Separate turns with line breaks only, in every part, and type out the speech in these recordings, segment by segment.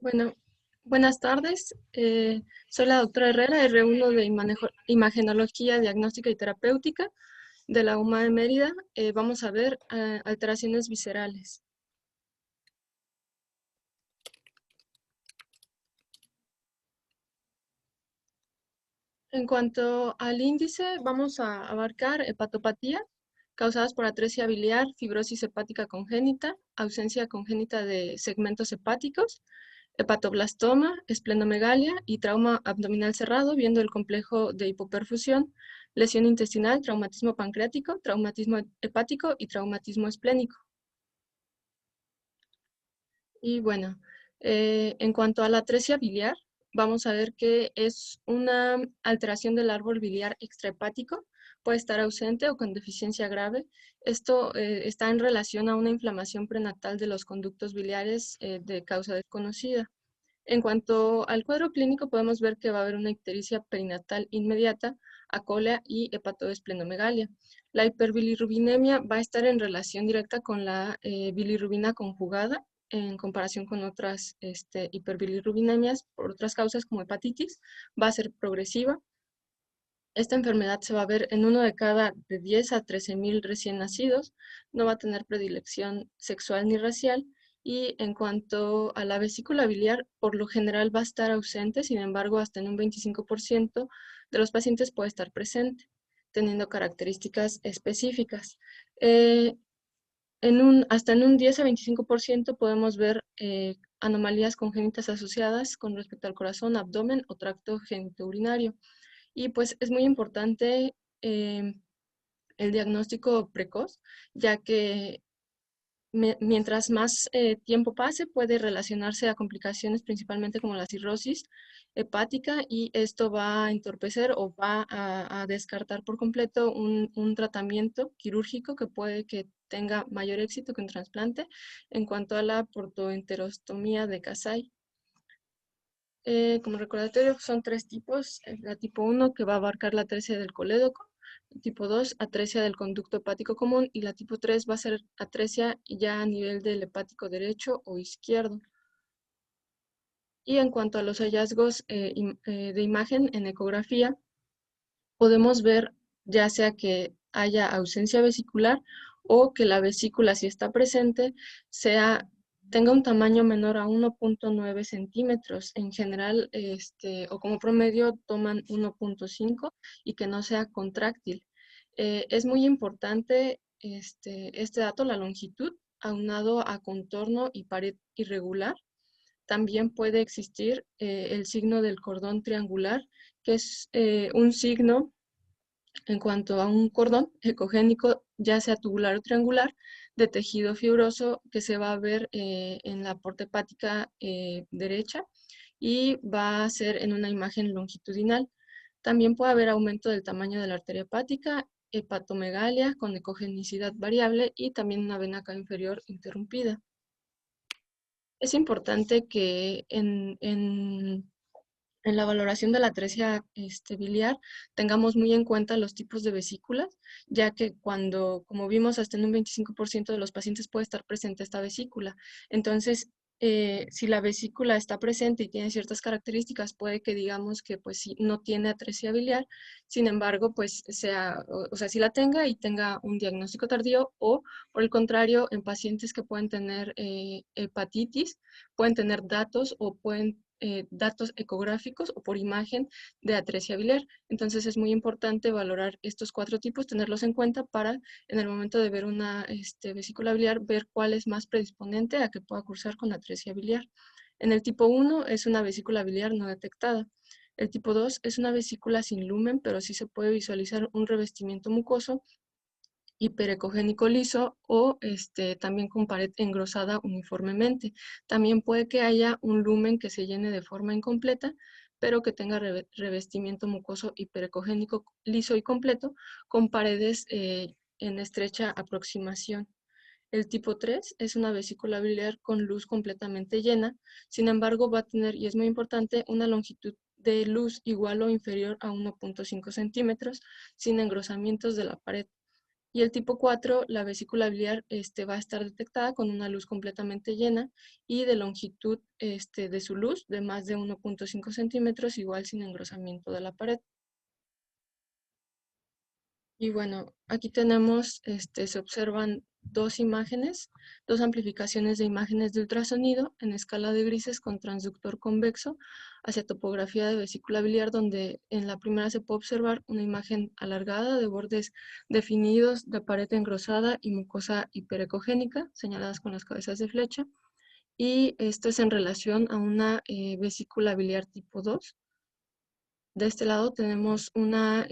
Bueno, buenas tardes. Soy la doctora Herrera, R1 de Imagenología Diagnóstica y Terapéutica de la UMA de Mérida. Vamos a ver alteraciones viscerales. En cuanto al índice, vamos a abarcar hepatopatía causadas por atresia biliar, fibrosis hepática congénita, ausencia congénita de segmentos hepáticos, hepatoblastoma, esplenomegalia y trauma abdominal cerrado, viendo el complejo de hipoperfusión, lesión intestinal, traumatismo pancreático, traumatismo hepático y traumatismo esplénico. Y bueno, en cuanto a la atresia biliar, vamos a ver que es una alteración del árbol biliar extrahepático, puede estar ausente o con deficiencia grave. Esto está en relación a una inflamación prenatal de los conductos biliares de causa desconocida. En cuanto al cuadro clínico, podemos ver que va a haber una ictericia perinatal inmediata, acolia y hepatoesplenomegalia. La hiperbilirrubinemia va a estar en relación directa con la bilirrubina conjugada en comparación con otras hiperbilirrubinemias por otras causas como hepatitis. Va a ser progresiva. Esta enfermedad se va a ver en uno de 10 a 13,000 recién nacidos. No va a tener predilección sexual ni racial. Y en cuanto a la vesícula biliar, por lo general va a estar ausente, sin embargo, hasta en un 25% de los pacientes puede estar presente, teniendo características específicas. Hasta en un 10 a 25% podemos ver anomalías congénitas asociadas con respecto al corazón, abdomen o tracto genitourinario. Y pues es muy importante el diagnóstico precoz, ya que mientras más tiempo pase, puede relacionarse a complicaciones principalmente como la cirrosis hepática, y esto va a entorpecer o va a descartar por completo un tratamiento quirúrgico que puede que tenga mayor éxito que un trasplante en cuanto a la portoenterostomía de Kasai. Como recordatorio, son tres tipos. La tipo 1, que va a abarcar la atresia del colédoco; tipo 2, atresia del conducto hepático común; y la tipo 3 va a ser atresia ya a nivel del hepático derecho o izquierdo. Y en cuanto a los hallazgos de imagen en ecografía, podemos ver ya sea que haya ausencia vesicular o que la vesícula, si está presente, tenga un tamaño menor a 1,9 centímetros. En general, o como promedio, toman 1,5, y que no sea contráctil. Es muy importante este dato, la longitud, aunado a contorno y pared irregular. También puede existir el signo del cordón triangular, que es un signo en cuanto a un cordón ecogénico, ya sea tubular o triangular, de tejido fibroso, que se va a ver en la porta hepática derecha, y va a ser en una imagen longitudinal. También puede haber aumento del tamaño de la arteria hepática, hepatomegalia con ecogenicidad variable, y también una vena cava inferior interrumpida. Es importante que en la valoración de la atresia biliar tengamos muy en cuenta los tipos de vesículas, ya que como vimos, hasta en un 25% de los pacientes puede estar presente esta vesícula. Entonces, si la vesícula está presente y tiene ciertas características, puede que digamos que pues sí, no tiene atresia biliar. Sin embargo, pues sea, sí la tenga y tenga un diagnóstico tardío, o por el contrario, en pacientes que pueden tener hepatitis, pueden tener datos o pueden datos ecográficos o por imagen de atresia biliar. Entonces es muy importante valorar estos 4 tipos, tenerlos en cuenta para en el momento de ver una vesícula biliar, ver cuál es más predisponente a que pueda cursar con atresia biliar. En el tipo 1 es una vesícula biliar no detectada. El tipo 2 es una vesícula sin lumen, pero sí se puede visualizar un revestimiento mucoso hiperecogénico liso, o también con pared engrosada uniformemente. También puede que haya un lumen que se llene de forma incompleta, pero que tenga revestimiento mucoso hiperecogénico liso y completo, con paredes en estrecha aproximación. El tipo 3 es una vesícula biliar con luz completamente llena. Sin embargo, va a tener, y es muy importante, una longitud de luz igual o inferior a 1,5 centímetros, sin engrosamientos de la pared. Y el tipo 4, la vesícula biliar va a estar detectada con una luz completamente llena y de longitud de su luz de más de 1.5 centímetros, igual sin engrosamiento de la pared. Y bueno, aquí tenemos, se observan dos imágenes, dos amplificaciones de imágenes de ultrasonido en escala de grises con transductor convexo hacia topografía de vesícula biliar, donde en la primera se puede observar una imagen alargada de bordes definidos de pared engrosada y mucosa hiperecogénica, señaladas con las cabezas de flecha. Y esto es en relación a una vesícula biliar tipo 2. De este lado tenemos una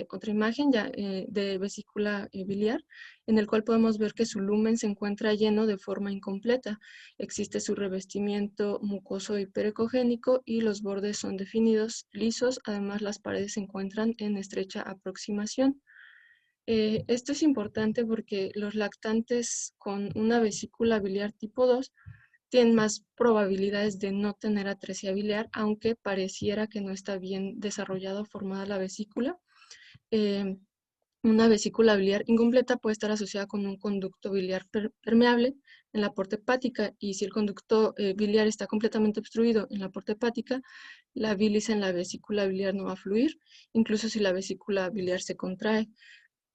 otra imagen ya, de vesícula biliar, en el cual podemos ver que su lumen se encuentra lleno de forma incompleta. Existe su revestimiento mucoso hiperecogénico y los bordes son definidos, lisos. Además, las paredes se encuentran en estrecha aproximación. Esto es importante porque los lactantes con una vesícula biliar tipo 2 tienen más probabilidades de no tener atresia biliar, aunque pareciera que no está bien desarrollada o formada la vesícula. Eh, una vesícula biliar incompleta puede estar asociada con un conducto biliar permeable en la porta hepática, y si el conducto biliar está completamente obstruido en la porta hepática, la bilis en la vesícula biliar no va a fluir, incluso si la vesícula biliar se contrae.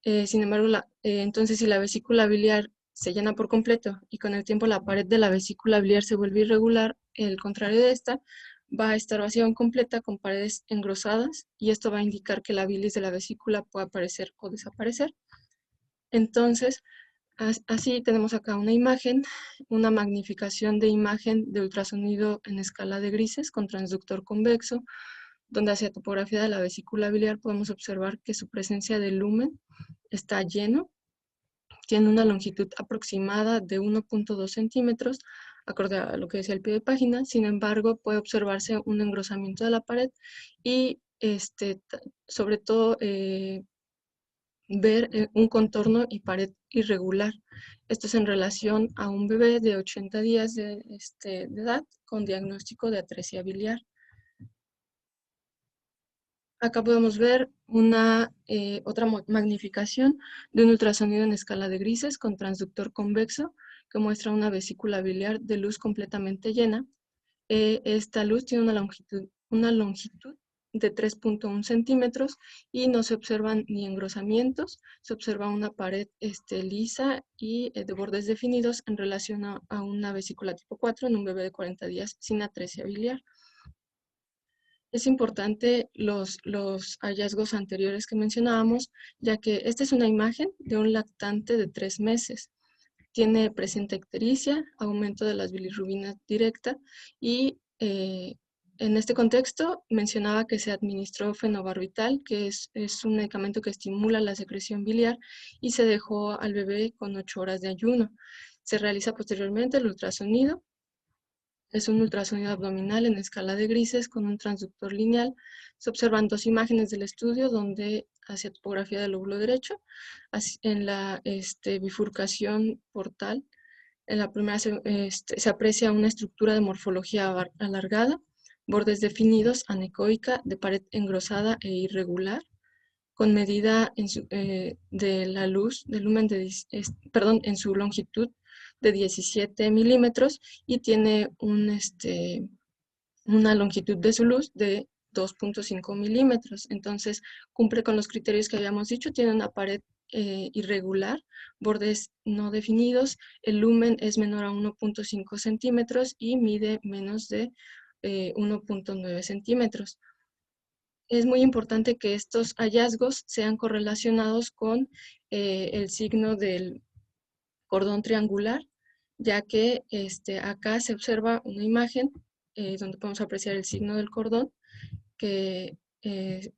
Sin embargo, entonces si la vesícula biliar se llena por completo y con el tiempo la pared de la vesícula biliar se vuelve irregular, el contrario de esta va a estar vacía o incompleta con paredes engrosadas, y esto va a indicar que la bilis de la vesícula puede aparecer o desaparecer. Entonces, así tenemos acá una imagen, una magnificación de imagen de ultrasonido en escala de grises con transductor convexo, donde hacia topografía de la vesícula biliar podemos observar que su presencia de lumen está lleno, tiene una longitud aproximada de 1.2 centímetros, acorde a lo que decía el pie de página. Sin embargo, puede observarse un engrosamiento de la pared y sobre todo ver un contorno y pared irregular. Esto es en relación a un bebé de 80 días de edad con diagnóstico de atresia biliar. Acá podemos ver una otra magnificación de un ultrasonido en escala de grises con transductor convexo que muestra una vesícula biliar de luz completamente llena. Esta luz tiene una longitud de 3.1 centímetros y no se observan ni engrosamientos. Se observa una pared lisa y de bordes definidos en relación a una vesícula tipo 4 en un bebé de 40 días sin atresia biliar. Es importante los hallazgos anteriores que mencionábamos, ya que esta es una imagen de un lactante de 3 meses. Presenta ictericia, aumento de las bilirrubinas directa, y en este contexto mencionaba que se administró fenobarbital, que es un medicamento que estimula la secreción biliar, y se dejó al bebé con 8 horas de ayuno. Se realiza posteriormente el ultrasonido. Es un ultrasonido abdominal en escala de grises con un transductor lineal. Se observan dos imágenes del estudio donde hacia topografía del lóbulo derecho, en la bifurcación portal. En la primera se aprecia una estructura de morfología alargada, bordes definidos, anecoica, de pared engrosada e irregular, con medida de la luz, del lumen en su longitud de 17 milímetros, y tiene una longitud de su luz de 2.5 milímetros. Entonces, cumple con los criterios que habíamos dicho, tiene una pared irregular, bordes no definidos, el lumen es menor a 1.5 centímetros y mide menos de 1.9 centímetros. Es muy importante que estos hallazgos sean correlacionados con el signo del cordón triangular, ya que acá se observa una imagen donde podemos apreciar el signo del cordón, que es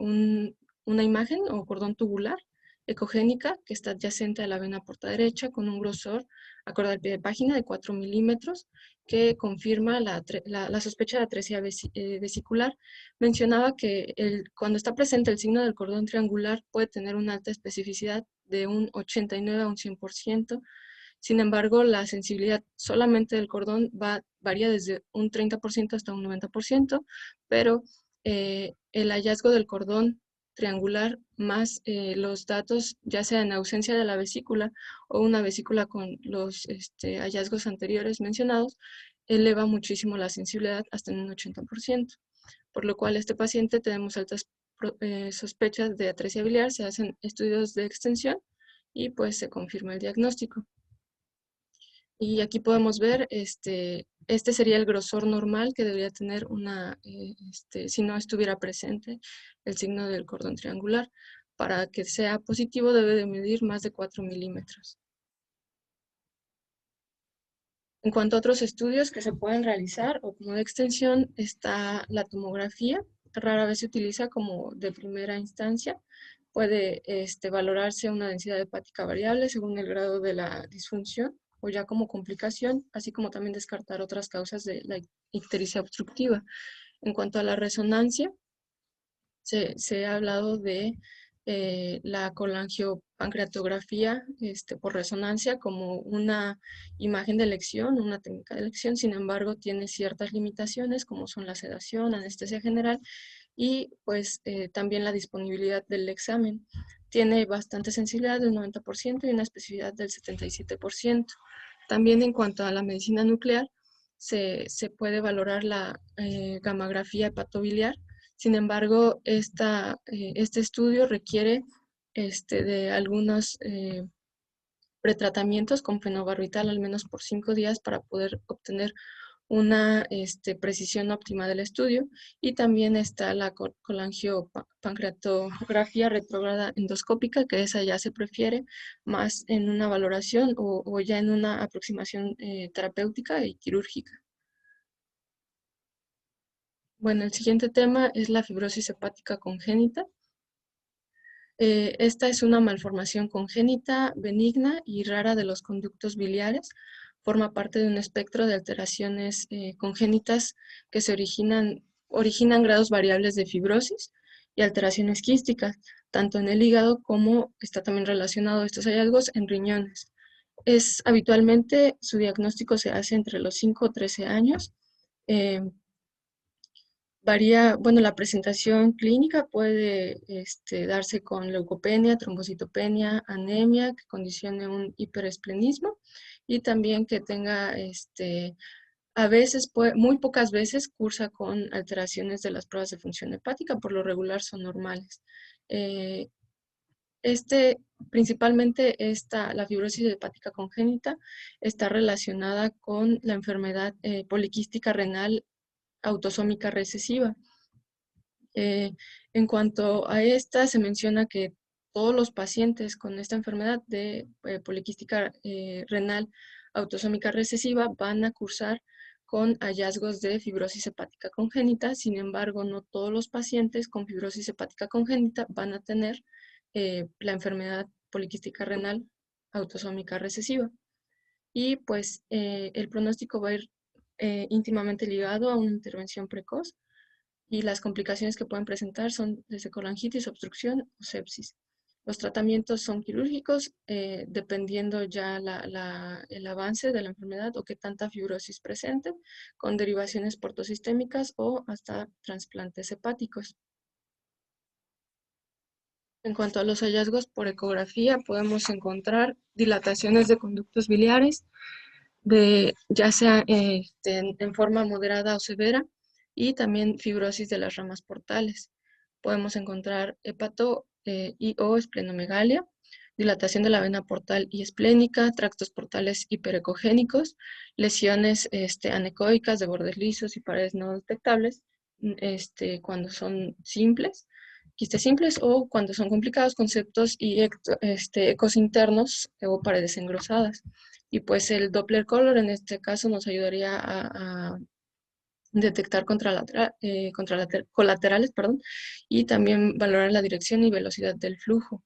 una imagen o cordón tubular ecogénica que está adyacente a la vena porta derecha con un grosor, acorde al pie de página, de 4 milímetros, que confirma la sospecha de atresia vesicular. Mencionaba que cuando está presente el signo del cordón triangular puede tener una alta especificidad de un 89 a un 100%. Sin embargo, la sensibilidad solamente del cordón varía desde un 30% hasta un 90%, pero el hallazgo del cordón triangular más los datos, ya sea en ausencia de la vesícula o una vesícula con los hallazgos anteriores mencionados, eleva muchísimo la sensibilidad hasta en un 80%, por lo cual este paciente tenemos altas sospechas de atresia biliar, se hacen estudios de extensión y pues se confirma el diagnóstico. Y aquí podemos ver, este sería el grosor normal que debería tener si no estuviera presente el signo del cordón triangular. Para que sea positivo debe de medir más de 4 milímetros. En cuanto a otros estudios que se pueden realizar o como de extensión, está la tomografía. Rara vez se utiliza como de primera instancia. Puede valorarse una densidad hepática variable según el grado de la disfunción o ya como complicación, así como también descartar otras causas de la ictericia obstructiva. En cuanto a la resonancia, se ha hablado de la colangiopancreatografía por resonancia como una imagen de elección, una técnica de elección. Sin embargo, tiene ciertas limitaciones como son la sedación, anestesia general y pues también la disponibilidad del examen. Tiene bastante sensibilidad del 90% y una especificidad del 77%. También en cuanto a la medicina nuclear, se puede valorar la gammagrafía hepatobiliar. Sin embargo, este estudio requiere de algunos pretratamientos con fenobarbital al menos por 5 días para poder obtener una precisión óptima del estudio, y también está la colangiopancreatografía retrógrada endoscópica, que esa ya se prefiere más en una valoración o ya en una aproximación terapéutica y quirúrgica. Bueno, el siguiente tema es la fibrosis hepática congénita. Esta es una malformación congénita, benigna y rara de los conductos biliares. Forma parte de un espectro de alteraciones congénitas que originan grados variables de fibrosis y alteraciones quísticas, tanto en el hígado como está también relacionado estos hallazgos en riñones. Habitualmente su diagnóstico se hace entre los 5 o 13 años. Eh, Varía, bueno, la presentación clínica puede darse con leucopenia, trombocitopenia, anemia, que condicione un hiperesplenismo y también que tenga, a veces, muy pocas veces cursa con alteraciones de las pruebas de función hepática, por lo regular son normales. Eh, Principalmente la fibrosis hepática congénita está relacionada con la enfermedad poliquística renal autosómica recesiva. En cuanto a esta, se menciona que todos los pacientes con esta enfermedad de poliquística renal autosómica recesiva van a cursar con hallazgos de fibrosis hepática congénita. Sin embargo, no todos los pacientes con fibrosis hepática congénita van a tener la enfermedad poliquística renal autosómica recesiva. Y pues el pronóstico va a ir íntimamente ligado a una intervención precoz, y las complicaciones que pueden presentar son desde colangitis, obstrucción o sepsis. Los tratamientos son quirúrgicos, dependiendo ya el avance de la enfermedad o qué tanta fibrosis presente, con derivaciones portosistémicas o hasta trasplantes hepáticos. En cuanto a los hallazgos por ecografía, podemos encontrar dilataciones de conductos biliares, ya sea en forma moderada o severa, y también fibrosis de las ramas portales. Podemos encontrar hepato y o esplenomegalia, dilatación de la vena portal y esplénica, tractos portales hiperecogénicos, lesiones anecoicas de bordes lisos y paredes no detectables cuando son simples, quistes simples, o cuando son complicados, conceptos y ecos internos o paredes engrosadas. Y pues el Doppler color en este caso nos ayudaría a detectar colaterales, perdón, y también valorar la dirección y velocidad del flujo.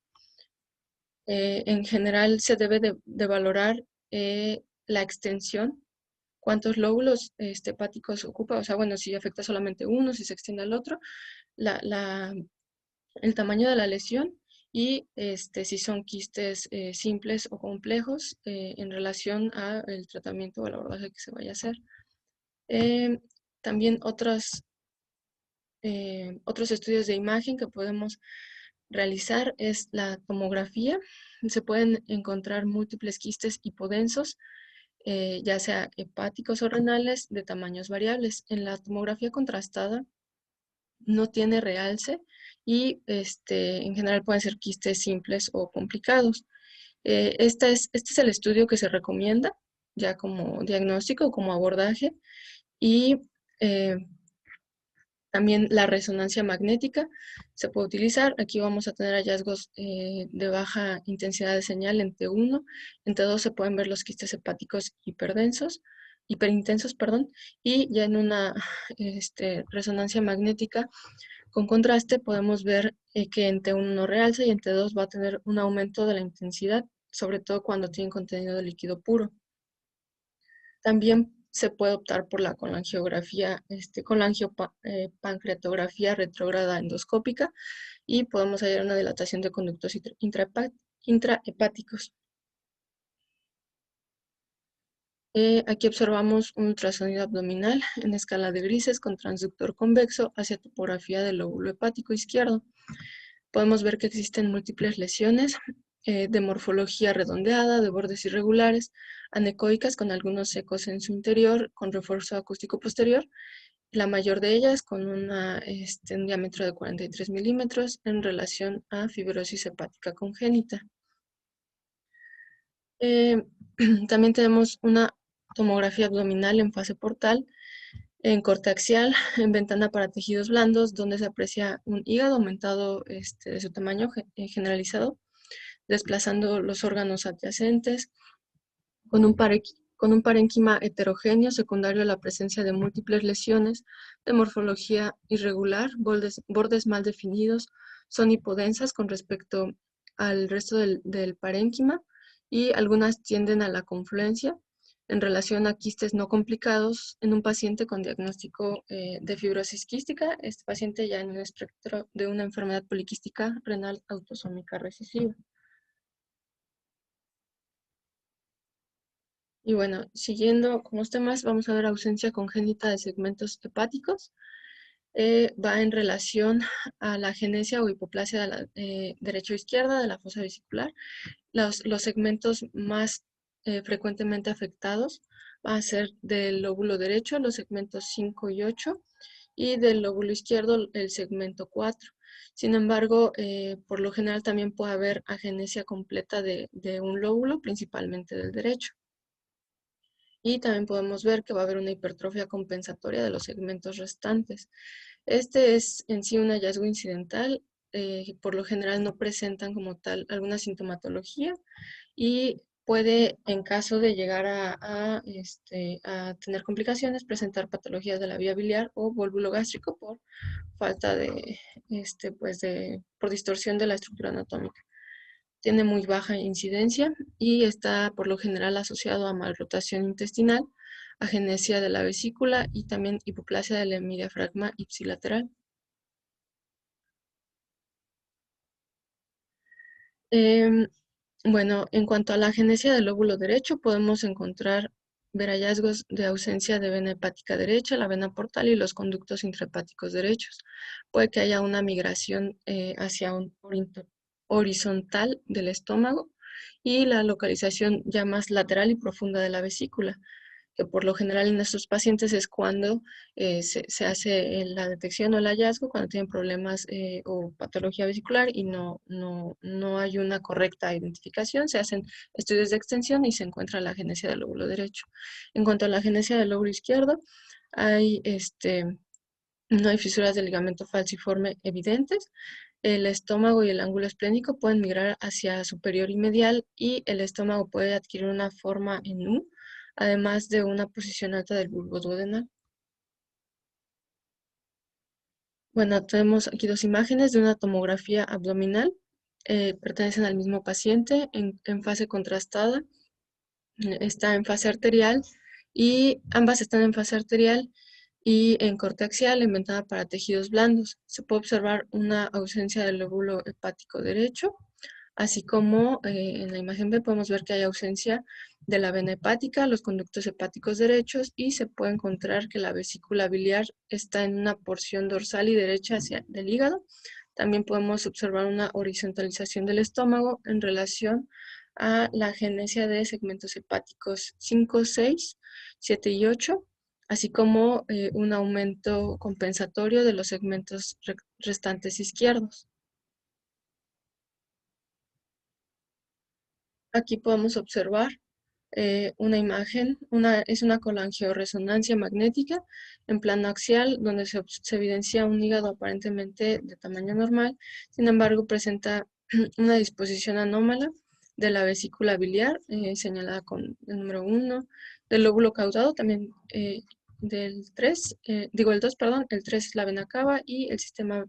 En general se debe de valorar la extensión, cuántos lóbulos hepáticos ocupa, o sea, bueno, si afecta solamente uno, si se extiende al otro, el tamaño de la lesión y si son quistes simples o complejos en relación al tratamiento o al abordaje que se vaya a hacer. También otros estudios de imagen que podemos realizar es la tomografía. Se pueden encontrar múltiples quistes hipodensos, ya sea hepáticos o renales, de tamaños variables. En la tomografía contrastada no tiene realce y en general pueden ser quistes simples o complicados. Este es el estudio que se recomienda ya como diagnóstico o como abordaje, y eh, también la resonancia magnética se puede utilizar. Aquí vamos a tener hallazgos de baja intensidad de señal en T1. En T2 se pueden ver los quistes hepáticos hiperintensos, perdón, y ya en una resonancia magnética con contraste podemos ver que en T1 no realza y en T2 va a tener un aumento de la intensidad, sobre todo cuando tienen contenido de líquido puro. También se puede optar por la colangiografía, pancreatografía retrógrada endoscópica, y podemos hallar una dilatación de conductos intrahepáticos. Aquí observamos un ultrasonido abdominal en escala de grises con transductor convexo hacia topografía del lóbulo hepático izquierdo. Podemos ver que existen múltiples lesiones de morfología redondeada, de bordes irregulares, anecoicas con algunos secos en su interior, con refuerzo acústico posterior, la mayor de ellas con un diámetro de 43 milímetros en relación a fibrosis hepática congénita. Eh, También tenemos una tomografía abdominal en fase portal, en corte axial, en ventana para tejidos blandos, donde se aprecia un hígado aumentado de su tamaño generalizado, desplazando los órganos adyacentes, con un parénquima heterogéneo secundario a la presencia de múltiples lesiones de morfología irregular, bordes mal definidos, son hipodensas con respecto al resto del parénquima, y algunas tienden a la confluencia en relación a quistes no complicados en un paciente con diagnóstico de fibrosis quística. Este paciente ya en un espectro de una enfermedad poliquística renal autosómica recesiva. Y bueno, siguiendo con los temas, vamos a ver ausencia congénita de segmentos hepáticos. Va en relación a la agenesia o hipoplasia de la derecha o izquierda de la fosa vesicular. Los segmentos más frecuentemente afectados van a ser del lóbulo derecho, los segmentos 5 y 8, y del lóbulo izquierdo, el segmento 4. Sin embargo, por lo general también puede haber agenesia completa de un lóbulo, principalmente del derecho. Y también podemos ver que va a haber una hipertrofia compensatoria de los segmentos restantes. Este es en sí un hallazgo incidental, por lo general no presentan como tal alguna sintomatología, y puede, en caso de llegar a tener complicaciones, presentar patologías de la vía biliar o vólvulo gástrico por falta por distorsión de la estructura anatómica. Tiene muy baja incidencia y está por lo general asociado a malrotación intestinal, agenesia de la vesícula y también hipoplasia del hemidiafragma ipsilateral. Em, bueno, en cuanto a la agenesia del lóbulo derecho, podemos ver hallazgos de ausencia de vena hepática derecha, la vena portal y los conductos intrahepáticos derechos. Puede que haya una migración hacia un horizontal del estómago, y la localización ya más lateral y profunda de la vesícula, que por lo general en estos pacientes es cuando se hace la detección o el hallazgo, cuando tienen problemas o patología vesicular y no hay una correcta identificación. Se hacen estudios de extensión y se encuentra la agenesia del lóbulo derecho. En cuanto a la agenesia del lóbulo izquierdo, hay no hay fisuras del ligamento falciforme evidentes. El estómago y el ángulo esplénico pueden migrar hacia superior y medial, y el estómago puede adquirir una forma en U, además de una posición alta del bulbo duodenal. Bueno, tenemos aquí dos imágenes de una tomografía abdominal. Pertenecen al mismo paciente en fase contrastada. Está en fase arterial, y ambas están en fase arterial y en corte axial, en ventana para tejidos blandos. Se puede observar una ausencia del lóbulo hepático derecho, así como en la imagen B podemos ver que hay ausencia de la vena hepática, los conductos hepáticos derechos, y se puede encontrar que la vesícula biliar está en una porción dorsal y derecha del hígado, También podemos observar una horizontalización del estómago en relación a la agenesia de segmentos hepáticos 5, 6, 7 y 8, así como un aumento compensatorio de los segmentos restantes izquierdos. Aquí podemos observar una imagen, es una colangioresonancia magnética en plano axial, donde se evidencia un hígado aparentemente de tamaño normal, sin embargo presenta una disposición anómala de la vesícula biliar, señalada con el número 1, del lóbulo caudado, también del 3, el 2, perdón, el 3 es la vena cava y el sistema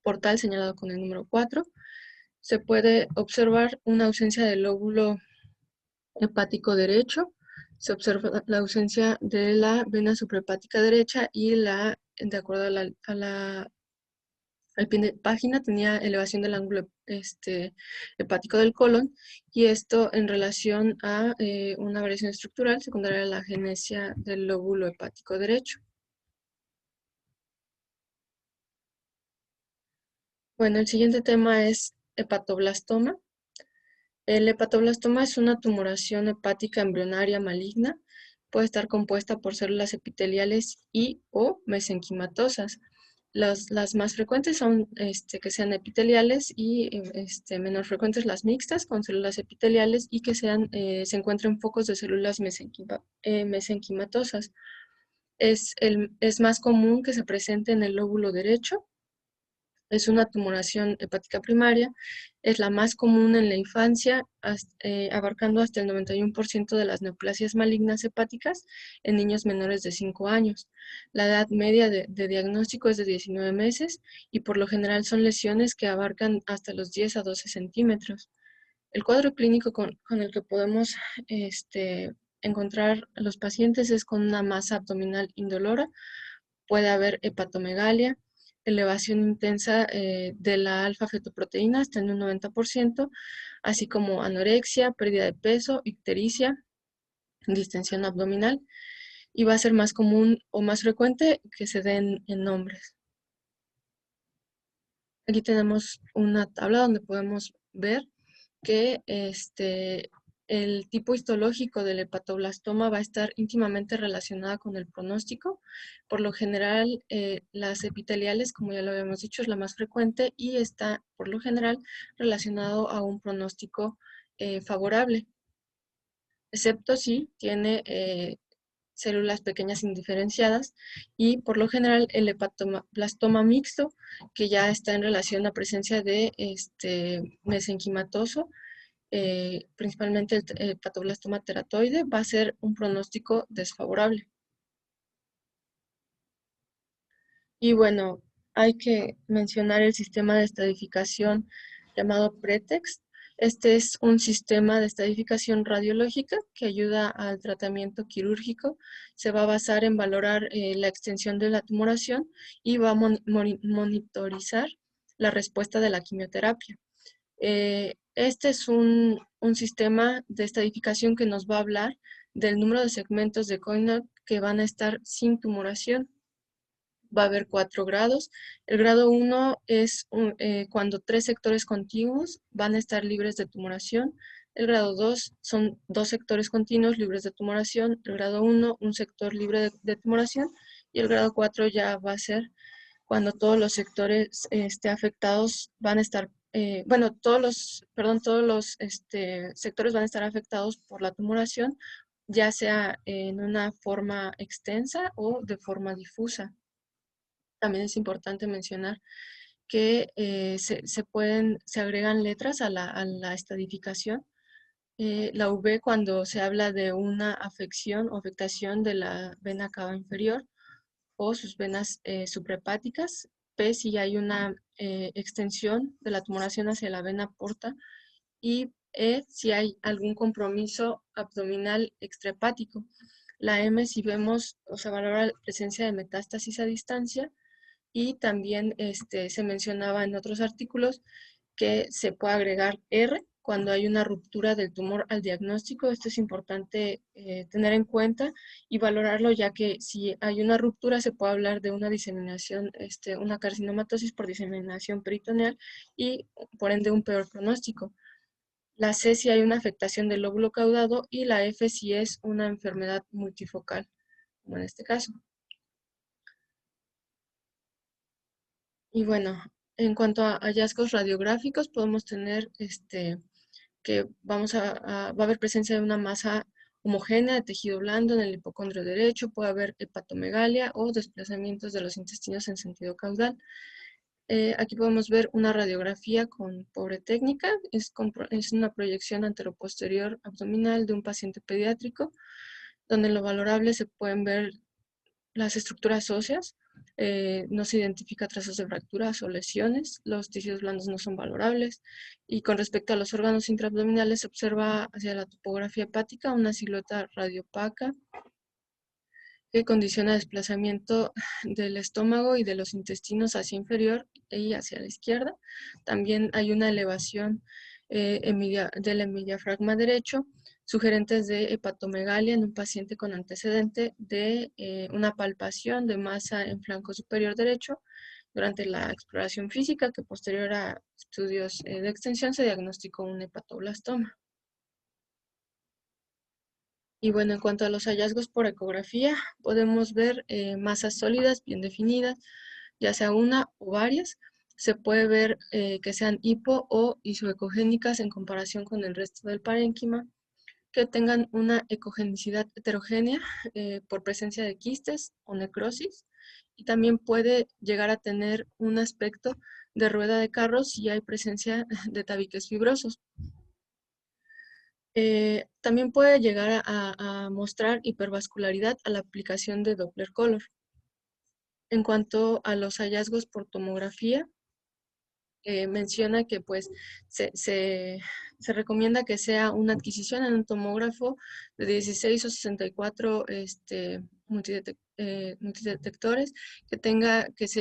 portal señalado con el número 4. Se puede observar una ausencia del lóbulo hepático derecho, se observa la ausencia de la vena suprahepática derecha y de acuerdo al pie de página, tenía elevación del ángulo hepático del colon, y esto en relación a una variación estructural secundaria a la agenesia del lóbulo hepático derecho. Bueno, el siguiente tema es hepatoblastoma. El hepatoblastoma es una tumoración hepática embrionaria maligna. Puede estar compuesta por células epiteliales y o mesenquimatosas. Las más frecuentes son que sean epiteliales y menos frecuentes las mixtas con células epiteliales y que se encuentren focos de células mesenquimatosas. Es más común que se presente en el lóbulo derecho. Es una tumoración hepática primaria, es la más común en la infancia, abarcando hasta el 91% de las neoplasias malignas hepáticas en niños menores de 5 años. La edad media de diagnóstico es de 19 meses y por lo general son lesiones que abarcan hasta los 10 a 12 centímetros. El cuadro clínico con el que podemos encontrar a los pacientes es con una masa abdominal indolora, puede haber hepatomegalia, elevación intensa de la alfa-fetoproteína hasta en un 90%, así como anorexia, pérdida de peso, ictericia, distensión abdominal, y va a ser más común o más frecuente que se den en hombres. Aquí tenemos una tabla donde podemos ver que el tipo histológico del hepatoblastoma va a estar íntimamente relacionada con el pronóstico. Por lo general, las epiteliales, como ya lo habíamos dicho, es la más frecuente y está, por lo general, relacionado a un pronóstico favorable, excepto si tiene células pequeñas indiferenciadas, y por lo general el hepatoblastoma mixto, que ya está en relación a presencia de mesenquimatoso, principalmente el hepatoblastoma teratoide, va a ser un pronóstico desfavorable. Y bueno, hay que mencionar el sistema de estadificación llamado PRETEXT. Este es un sistema de estadificación radiológica que ayuda al tratamiento quirúrgico. Se va a basar en valorar la extensión de la tumoración y va a monitorizar la respuesta de la quimioterapia. Este es un sistema de estadificación que nos va a hablar del número de segmentos de Coinot que van a estar sin tumoración. Va a haber 4 grados. El grado 1 es cuando 3 sectores contiguos van a estar libres de tumoración. El grado 2 son 2 sectores continuos libres de tumoración. El grado 1, un sector libre de tumoración. Y el grado 4 ya va a ser cuando todos los sectores afectados van a estar, todos los sectores van a estar afectados por la tumoración, ya sea en una forma extensa o de forma difusa. También es importante mencionar que se agregan letras a la estadificación. La V cuando se habla de una afección o afectación de la vena cava inferior o sus venas suprahepáticas. P si hay una extensión de la tumoración hacia la vena porta. Y E si hay algún compromiso abdominal extrahepático. La M si vemos o se valora la presencia de metástasis a distancia. Y también se mencionaba en otros artículos que se puede agregar R cuando hay una ruptura del tumor al diagnóstico. Esto es importante tener en cuenta y valorarlo, ya que si hay una ruptura se puede hablar de una diseminación, una carcinomatosis por diseminación peritoneal y por ende un peor pronóstico. La C si hay una afectación del lóbulo caudado y la F si es una enfermedad multifocal, como en este caso. Y bueno, en cuanto a hallazgos radiográficos, podemos tener que va a haber presencia de una masa homogénea de tejido blando en el hipocondrio derecho, puede haber hepatomegalia o desplazamientos de los intestinos en sentido caudal. Aquí podemos ver una radiografía con pobre técnica, es una proyección anteroposterior abdominal de un paciente pediátrico, donde en lo valorable se pueden ver las estructuras óseas, no se identifica trazas de fracturas o lesiones, los tejidos blandos no son valorables, y con respecto a los órganos intraabdominales se observa hacia la topografía hepática una silueta radiopaca que condiciona el desplazamiento del estómago y de los intestinos hacia inferior y hacia la izquierda. También hay una elevación del hemidiafragma derecho, sugerentes de hepatomegalia en un paciente con antecedente de una palpación de masa en flanco superior derecho durante la exploración física, que posterior a estudios de extensión se diagnosticó un hepatoblastoma. Y bueno, en cuanto a los hallazgos por ecografía, podemos ver masas sólidas bien definidas, ya sea una o varias. Se puede ver que sean hipo o isoecogénicas en comparación con el resto del parénquima, que tengan una ecogenicidad heterogénea por presencia de quistes o necrosis, y también puede llegar a tener un aspecto de rueda de carro si hay presencia de tabiques fibrosos. También puede llegar a mostrar hipervascularidad a la aplicación de Doppler color. En cuanto a los hallazgos por tomografía, menciona que pues se recomienda que sea una adquisición en un tomógrafo de 16 o 64 multidetectores,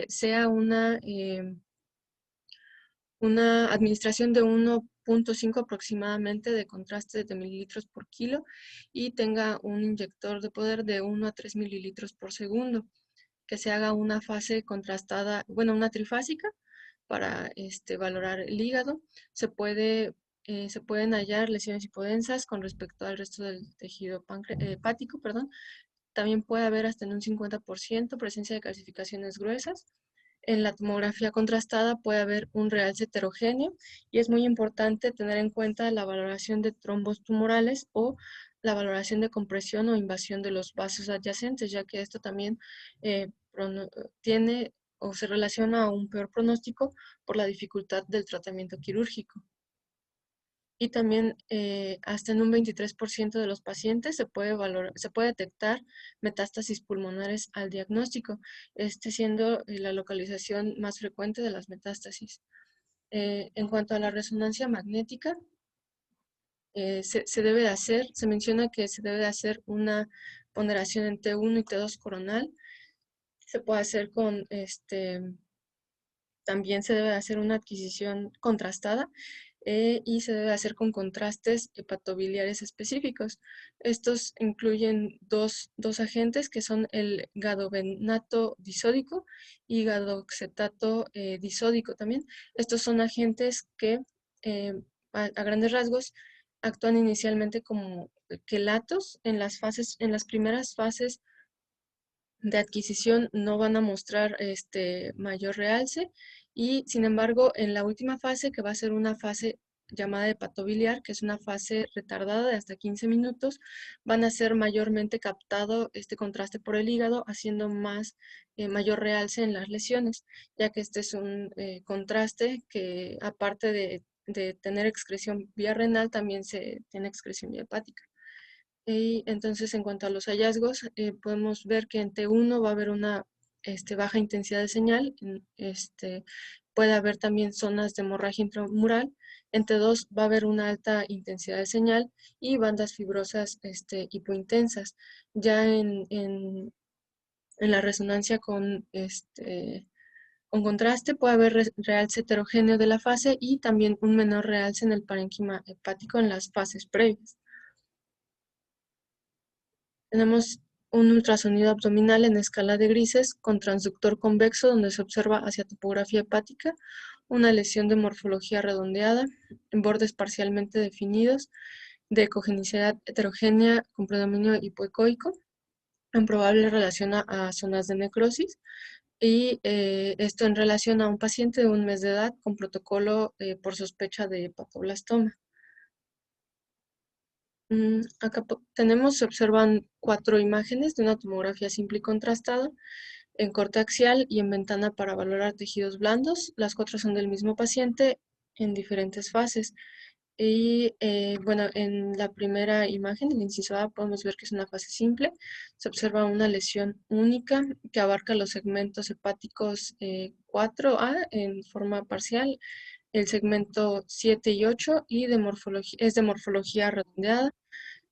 sea una administración de 1.5 aproximadamente de contraste de mililitros por kilo y tenga un inyector de poder de 1 a 3 mililitros por segundo, que se haga una fase contrastada, bueno, una trifásica para valorar el hígado. Se pueden hallar lesiones hipodensas con respecto al resto del tejido hepático, perdón. También puede haber hasta en un 50% presencia de calcificaciones gruesas. En la tomografía contrastada puede haber un realce heterogéneo y es muy importante tener en cuenta la valoración de trombos tumorales o la valoración de compresión o invasión de los vasos adyacentes, ya que esto también eh, tiene o se relaciona a un peor pronóstico por la dificultad del tratamiento quirúrgico. Y también hasta en un 23% de los pacientes se puede detectar metástasis pulmonares al diagnóstico, siendo la localización más frecuente de las metástasis. En cuanto a la resonancia magnética, se menciona que se debe de hacer una ponderación en T1 y T2 coronal. Se puede hacer también se debe hacer una adquisición contrastada y se debe hacer con contrastes hepatobiliares específicos. Estos incluyen dos agentes que son el gadovenato disódico y gadoxetato disódico también. Estos son agentes que eh, a grandes rasgos actúan inicialmente como quelatos en las primeras fases de adquisición no van a mostrar mayor realce y sin embargo en la última fase, que va a ser una fase llamada hepatobiliar, que es una fase retardada de hasta 15 minutos, van a ser mayormente captado este contraste por el hígado, haciendo mayor realce en las lesiones, ya que este es un contraste que aparte de tener excreción vía renal, también se tiene excreción vía hepática. Y entonces, en cuanto a los hallazgos, podemos ver que en T1 va a haber una baja intensidad de señal, puede haber también zonas de hemorragia intramural, en T2 va a haber una alta intensidad de señal y bandas fibrosas hipointensas. Ya en la resonancia con Con contraste puede haber realce heterogéneo de la fase y también un menor realce en el parénquima hepático en las fases previas. Tenemos un ultrasonido abdominal en escala de grises con transductor convexo donde se observa hacia topografía hepática una lesión de morfología redondeada, en bordes parcialmente definidos, de ecogenicidad heterogénea con predominio hipoecoico, en probable relación a zonas de necrosis, y esto en relación a un paciente de 1 mes de edad con protocolo por sospecha de hepatoblastoma. Acá se observan 4 imágenes de una tomografía simple y contrastada en corte axial y en ventana para valorar tejidos blandos. Las 4 son del mismo paciente en diferentes fases. Y bueno, en la primera imagen, el inciso A, podemos ver que es una fase simple. Se observa una lesión única que abarca los segmentos hepáticos 4A en forma parcial, el segmento 7 y 8 y es de morfología redondeada,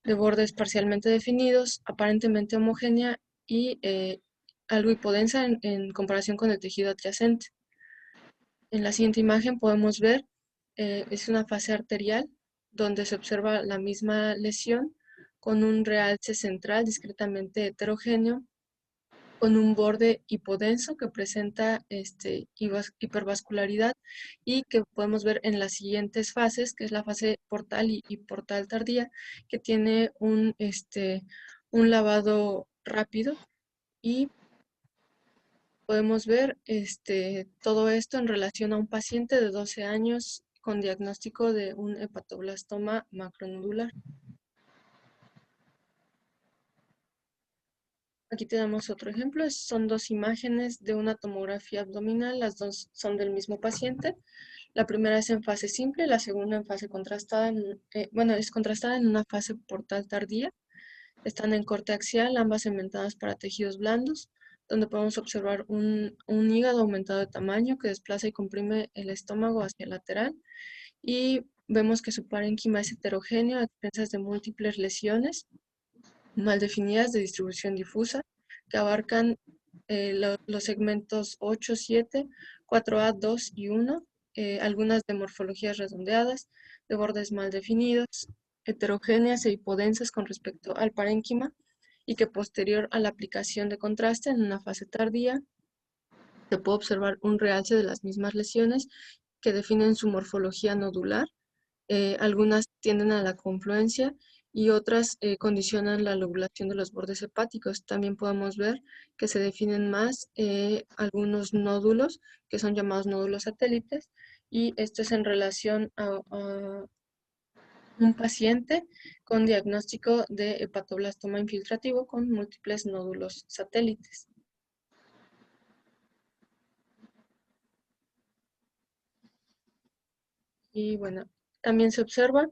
de bordes parcialmente definidos, aparentemente homogénea y algo hipodensa en comparación con el tejido adyacente. En la siguiente imagen podemos ver, es una fase arterial donde se observa la misma lesión con un realce central discretamente heterogéneo, con un borde hipodenso que presenta hipervascularidad y que podemos ver en las siguientes fases, que es la fase portal y portal tardía, que tiene un lavado rápido y podemos ver todo esto en relación a un paciente de 12 años con diagnóstico de un hepatoblastoma macronodular. Aquí tenemos otro ejemplo, son 2 imágenes de una tomografía abdominal, las 2 son del mismo paciente. La primera es en fase simple, la segunda en fase contrastada, es contrastada en una fase portal tardía. Están en corte axial, ambas segmentadas para tejidos blandos, donde podemos observar un hígado aumentado de tamaño que desplaza y comprime el estómago hacia el lateral. Y vemos que su parénquima es heterogéneo a expensas de múltiples lesiones mal definidas de distribución difusa que abarcan los segmentos 8, 7, 4A, 2 y 1, algunas de morfologías redondeadas, de bordes mal definidos, heterogéneas e hipodensas con respecto al parénquima y que posterior a la aplicación de contraste en una fase tardía se puede observar un realce de las mismas lesiones que definen su morfología nodular. Algunas tienden a la confluencia y otras condicionan la lobulación de los bordes hepáticos. También podemos ver que se definen más algunos nódulos que son llamados nódulos satélites, y esto es en relación a un paciente con diagnóstico de hepatoblastoma infiltrativo con múltiples nódulos satélites. Y bueno, también se observa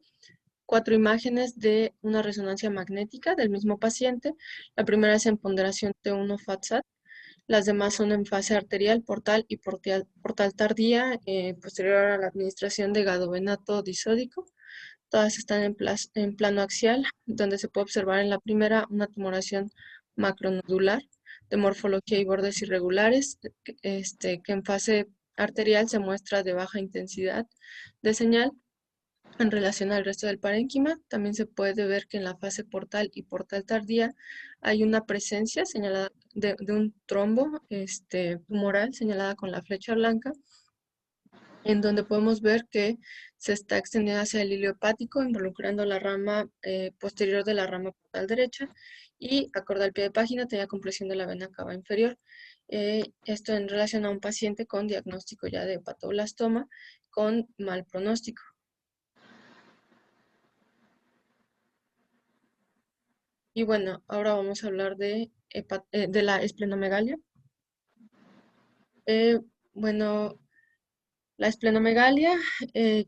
4 imágenes de una resonancia magnética del mismo paciente. La primera es en ponderación T1 FATSAT. Las demás son en fase arterial, portal y portal tardía, posterior a la administración de gadovenato disódico. Todas están en plano axial, donde se puede observar en la primera una tumoración macronodular de morfología y bordes irregulares, que en fase arterial se muestra de baja intensidad de señal en relación al resto del parénquima. También se puede ver que en la fase portal y portal tardía hay una presencia señalada de un trombo tumoral señalada con la flecha blanca, en donde podemos ver que se está extendiendo hacia el hilio hepático, involucrando la rama posterior de la rama portal derecha, y acorde al pie de página tenía compresión de la vena cava inferior. Esto en relación a un paciente con diagnóstico ya de hepatoblastoma con mal pronóstico. Y bueno, ahora vamos a hablar de la esplenomegalia. Eh, bueno, la esplenomegalia,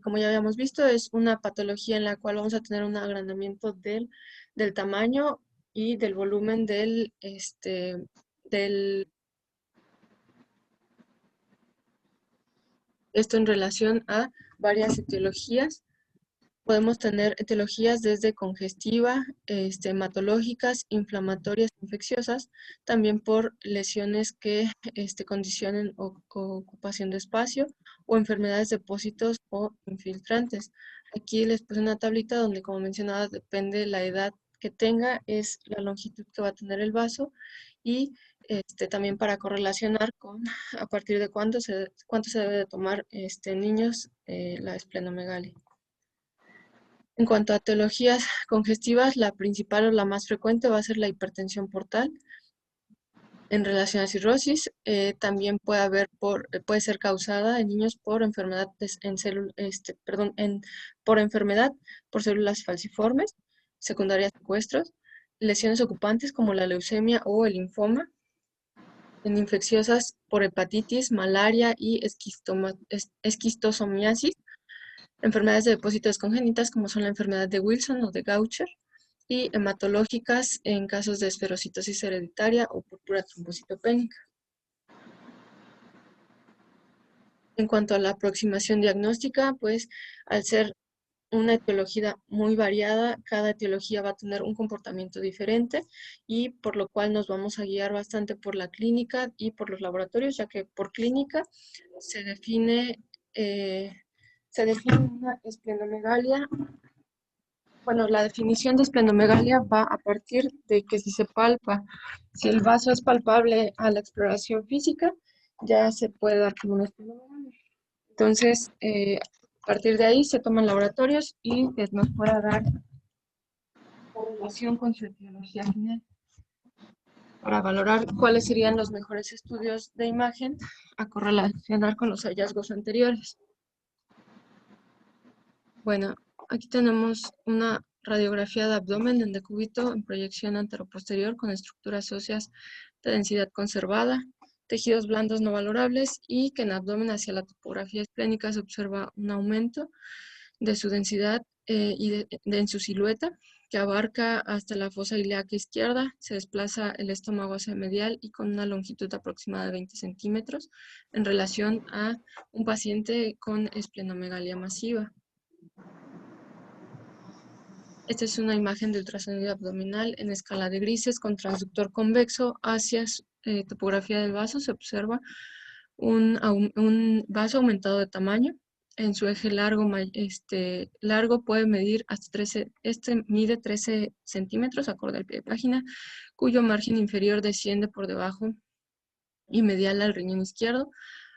como ya habíamos visto, es una patología en la cual vamos a tener un agrandamiento del tamaño y del volumen esto en relación a varias etiologías Podemos tener etiologías desde congestiva, hematológicas, inflamatorias, infecciosas, también por lesiones que condicionen o ocupación de espacio o enfermedades de depósitos o infiltrantes. Aquí les puse una tablita donde, como mencionaba, depende la edad que tenga, es la longitud que va a tener el vaso y también para correlacionar con a partir de cuánto se debe de tomar en niños la esplenomegalia. En cuanto a etiologías congestivas, la principal o la más frecuente va a ser la hipertensión portal. En relación a cirrosis, también puede ser causada en niños por enfermedad por enfermedad por células falciformes, secundarias a secuestros, lesiones ocupantes como la leucemia o el linfoma, en infecciosas por hepatitis, malaria y esquistosomiasis, enfermedades de depósitos congénitas como son la enfermedad de Wilson o de Gaucher, y hematológicas en casos de esferocitosis hereditaria o púrpura trombocitopénica. En cuanto a la aproximación diagnóstica, pues al ser una etiología muy variada, cada etiología va a tener un comportamiento diferente y por lo cual nos vamos a guiar bastante por la clínica y por los laboratorios, ya que por clínica se define, una esplenomegalia. Bueno, la definición de esplenomegalia va a partir de que si se palpa, si el vaso es palpable a la exploración física, ya se puede dar como una esplenomegalia. Entonces, a partir de ahí se toman laboratorios y que nos pueda dar correlación con su etiología final para valorar cuáles serían los mejores estudios de imagen a correlacionar con los hallazgos anteriores. Bueno, aquí tenemos una radiografía de abdomen en decúbito en proyección anteroposterior con estructuras óseas de densidad conservada, tejidos blandos no valorables y que en abdomen hacia la topografía esplénica se observa un aumento de su densidad en su silueta, que abarca hasta la fosa ilíaca izquierda, se desplaza el estómago hacia medial y con una longitud aproximada de 20 centímetros en relación a un paciente con esplenomegalia masiva. Esta es una imagen de ultrasonido abdominal en escala de grises con transductor convexo hacia topografía del vaso. Se observa un vaso aumentado de tamaño. En su eje largo puede medir hasta 13, mide 13 centímetros acorde al pie de página, cuyo margen inferior desciende por debajo y medial al riñón izquierdo.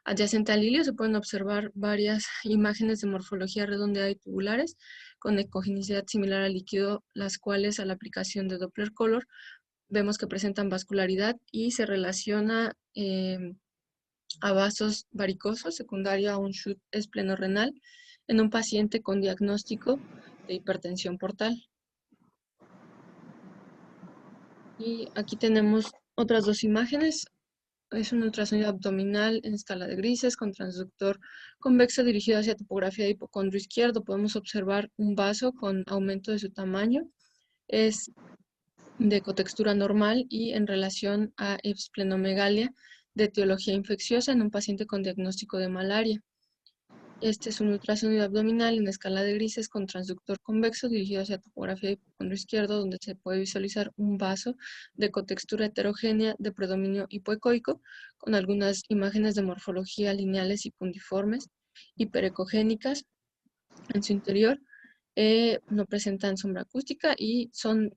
Adyacente al ilio se pueden observar varias imágenes de morfología redondeada y tubulares con ecogenicidad similar al líquido, las cuales a la aplicación de Doppler Color vemos que presentan vascularidad y se relaciona a vasos varicosos secundario a un shoot esplenorrenal en un paciente con diagnóstico de hipertensión portal. Y aquí tenemos otras dos imágenes. Es un ultrasonido abdominal en escala de grises con transductor convexo dirigido hacia topografía de hipocondrio izquierdo. Podemos observar un vaso con aumento de su tamaño. Es de cotextura normal y en relación a esplenomegalia de etiología infecciosa en un paciente con diagnóstico de malaria. Este es un ultrasonido abdominal en escala de grises con transductor convexo dirigido hacia topografía de hipocondrio izquierdo, donde se puede visualizar un vaso de cotextura heterogénea de predominio hipoecoico, con algunas imágenes de morfología lineales y puntiformes, hiperecogénicas en su interior. No presentan sombra acústica y son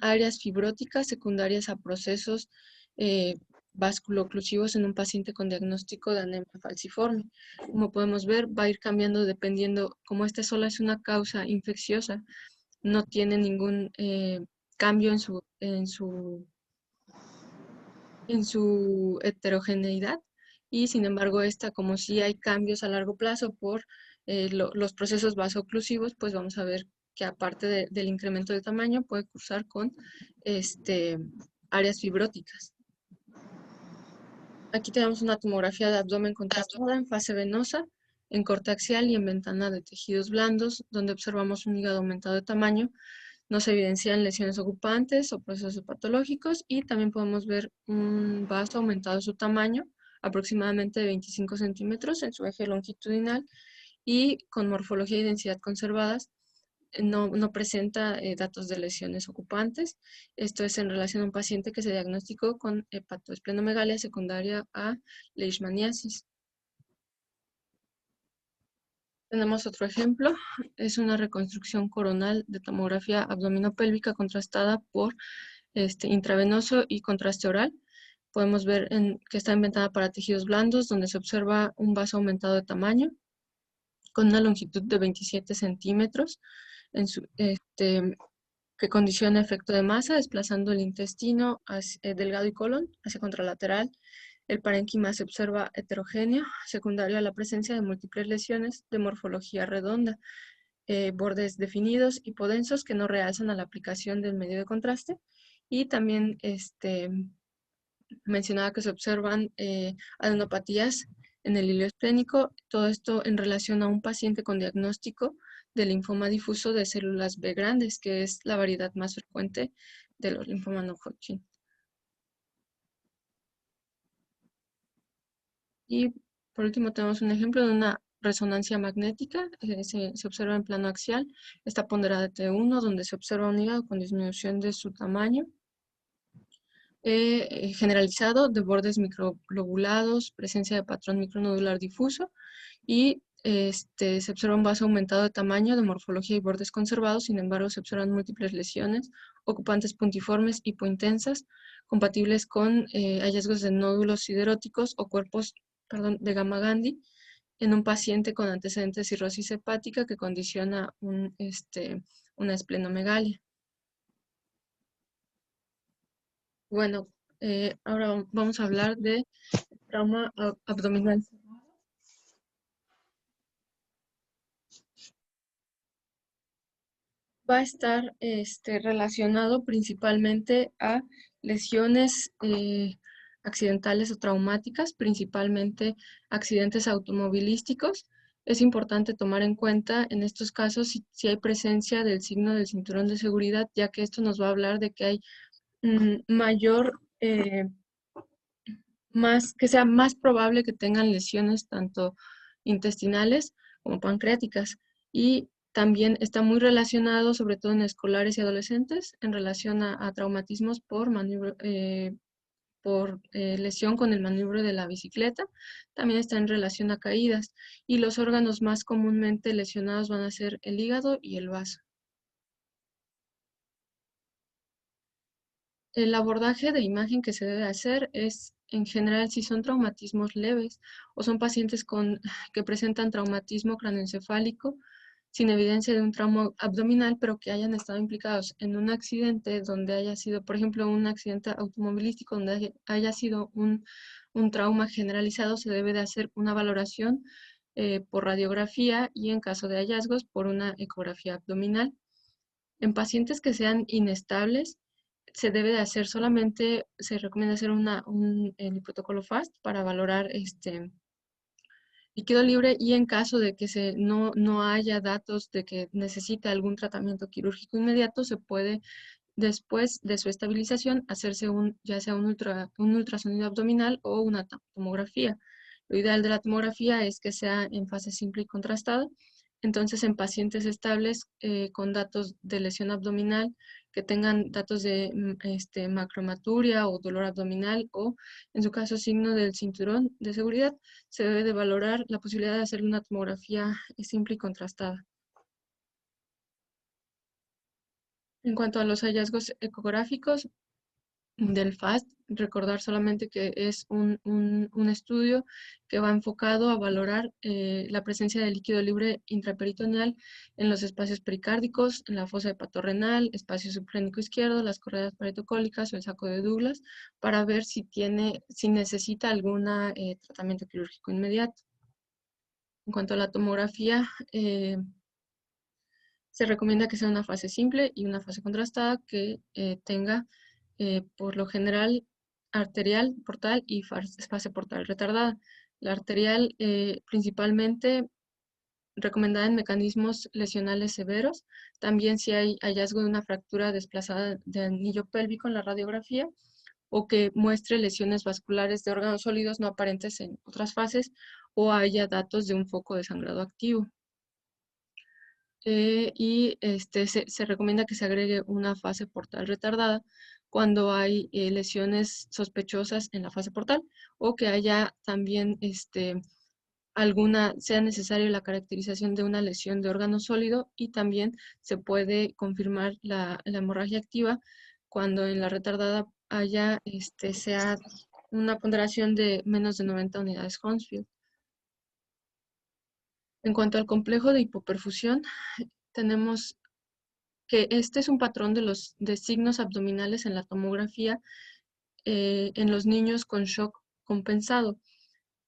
áreas fibróticas secundarias a procesos vasculoclusivos en un paciente con diagnóstico de anemia falciforme. Como podemos ver, va a ir cambiando dependiendo, como esta sola es una causa infecciosa, no tiene ningún cambio en su heterogeneidad y sin embargo esta, como si hay cambios a largo plazo por los procesos vasoclusivos, pues vamos a ver que aparte del incremento de tamaño puede cursar con áreas fibróticas. Aquí tenemos una tomografía de abdomen contrastada en fase venosa, en corte axial y en ventana de tejidos blandos, donde observamos un hígado aumentado de tamaño. No se evidencian lesiones ocupantes o procesos patológicos y también podemos ver un vaso aumentado de su tamaño, aproximadamente de 25 centímetros en su eje longitudinal y con morfología y densidad conservadas no presenta datos de lesiones ocupantes. Esto es en relación a un paciente que se diagnosticó con hepatoesplenomegalia secundaria a leishmaniasis. Tenemos otro ejemplo, es una reconstrucción coronal de tomografía abdominopélvica contrastada por intravenoso y contraste oral. Podemos ver que está inventada para tejidos blandos, donde se observa un vaso aumentado de tamaño, con una longitud de 27 centímetros, que condiciona efecto de masa, desplazando el intestino delgado y colon hacia contralateral. El parénquima se observa heterogéneo, secundario a la presencia de múltiples lesiones de morfología redonda, bordes definidos, hipodensos que no realzan a la aplicación del medio de contraste. Y también mencionaba que se observan adenopatías en el hilo esplénico, todo esto en relación a un paciente con diagnóstico de linfoma difuso de células B grandes, que es la variedad más frecuente de los linfomas no Hodgkin. Y por último tenemos un ejemplo de una resonancia magnética, se observa en plano axial, está ponderada de T1, donde se observa un hígado con disminución de su tamaño, generalizado de bordes microlobulados, presencia de patrón micronodular difuso y se observa un vaso aumentado de tamaño, de morfología y bordes conservados. Sin embargo, se observan múltiples lesiones ocupantes puntiformes hipointensas compatibles con hallazgos de nódulos sideróticos o cuerpos, perdón, de gamma Gandhi en un paciente con antecedentes de cirrosis hepática que condiciona una esplenomegalia. Bueno, ahora vamos a hablar de trauma abdominal. Va a estar relacionado principalmente a lesiones accidentales o traumáticas, principalmente accidentes automovilísticos. Es importante tomar en cuenta en estos casos si hay presencia del signo del cinturón de seguridad, ya que esto nos va a hablar de que hay mayor que sea más probable que tengan lesiones tanto intestinales como pancreáticas. Y también está muy relacionado, sobre todo en escolares y adolescentes, en relación a traumatismos por lesión con el maniobro de la bicicleta. También está en relación a caídas. Y los órganos más comúnmente lesionados van a ser el hígado y el vaso. El abordaje de imagen que se debe hacer es, en general, si son traumatismos leves o son pacientes que presentan traumatismo craneoencefálico sin evidencia de un trauma abdominal, pero que hayan estado implicados en un accidente donde haya sido, por ejemplo, un accidente automovilístico donde haya sido un trauma generalizado, se debe de hacer una valoración por radiografía y, en caso de hallazgos, por una ecografía abdominal. En pacientes que sean inestables, se debe de hacer solamente, se recomienda hacer el protocolo FAST para valorar líquido libre, y en caso de que no haya datos de que necesite algún tratamiento quirúrgico inmediato, se puede, después de su estabilización, hacerse ya sea un ultrasonido abdominal o una tomografía. Lo ideal de la tomografía es que sea en fase simple y contrastada. Entonces, en pacientes estables con datos de lesión abdominal, que tengan datos de macromaturia o dolor abdominal o, en su caso, signo del cinturón de seguridad, se debe de valorar la posibilidad de hacer una tomografía simple y contrastada. En cuanto a los hallazgos ecográficos del FAST, recordar solamente que es un estudio que va enfocado a valorar la presencia de líquido libre intraperitoneal en los espacios pericárdicos, en la fosa hepatorrenal, espacio subclínico izquierdo, las correas paretocólicas o el saco de Douglas, para ver si necesita algún tratamiento quirúrgico inmediato. En cuanto a la tomografía, se recomienda que sea una fase simple y una fase contrastada que tenga, por lo general, arterial portal y fase portal retardada. La arterial, principalmente recomendada en mecanismos lesionales severos. También si hay hallazgo de una fractura desplazada de anillo pélvico en la radiografía, o que muestre lesiones vasculares de órganos sólidos no aparentes en otras fases, o haya datos de un foco de sangrado activo. y se recomienda que se agregue una fase portal retardada cuando hay lesiones sospechosas en la fase portal o que haya también sea necesaria la caracterización de una lesión de órgano sólido, y también se puede confirmar la hemorragia activa cuando en la retardada sea una ponderación de menos de 90 unidades Hounsfield. En cuanto al complejo de hipoperfusión, tenemos que este es un patrón de signos abdominales en la tomografía en los niños con shock compensado.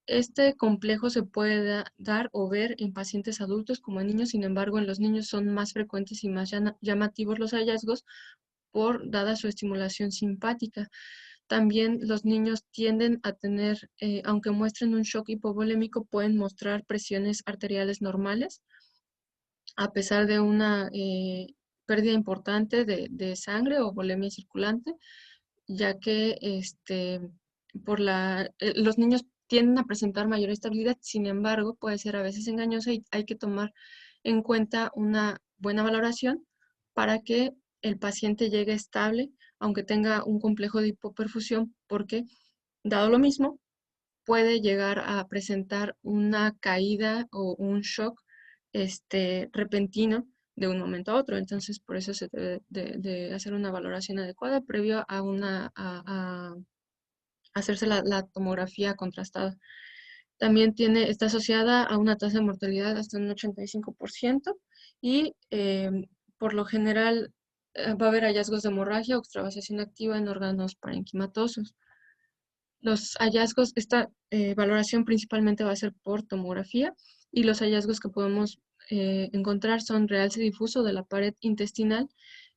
Este complejo se puede dar o ver en pacientes adultos como en niños. Sin embargo, en los niños son más frecuentes y más llamativos los hallazgos dada su estimulación simpática. También los niños tienden a tener, aunque muestren un shock hipovolémico, pueden mostrar presiones arteriales normales, a pesar de una pérdida importante de sangre o volemia circulante, ya que los niños tienden a presentar mayor estabilidad. Sin embargo, puede ser a veces engañosa y hay que tomar en cuenta una buena valoración para que el paciente llegue estable, aunque tenga un complejo de hipoperfusión, porque, dado lo mismo, puede llegar a presentar una caída o un shock repentino de un momento a otro. Entonces, por eso se debe de hacer una valoración adecuada previo a hacerse la tomografía contrastada. También está asociada a una tasa de mortalidad hasta un 85% y por lo general va a haber hallazgos de hemorragia o extravasación activa en órganos parenquimatosos. Los hallazgos, esta valoración principalmente va a ser por tomografía, y los hallazgos que podemos encontrar son realce difuso de la pared intestinal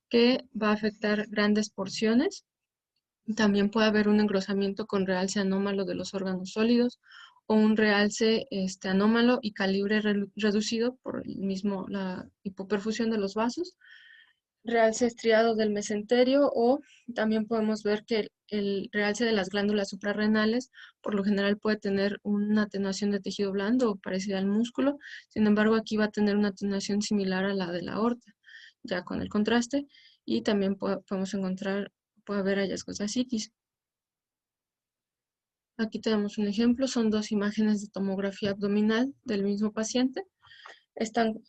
que va a afectar grandes porciones. También puede haber un engrosamiento con realce anómalo de los órganos sólidos o un realce anómalo y calibre reducido por la hipoperfusión de los vasos, realce estriado del mesenterio, o también podemos ver que el realce de las glándulas suprarrenales por lo general puede tener una atenuación de tejido blando o parecida al músculo. Sin embargo, aquí va a tener una atenuación similar a la de la aorta, ya con el contraste, y también podemos encontrar, puede haber hallazgos de ascitis. Aquí tenemos un ejemplo, son dos imágenes de tomografía abdominal del mismo paciente. Están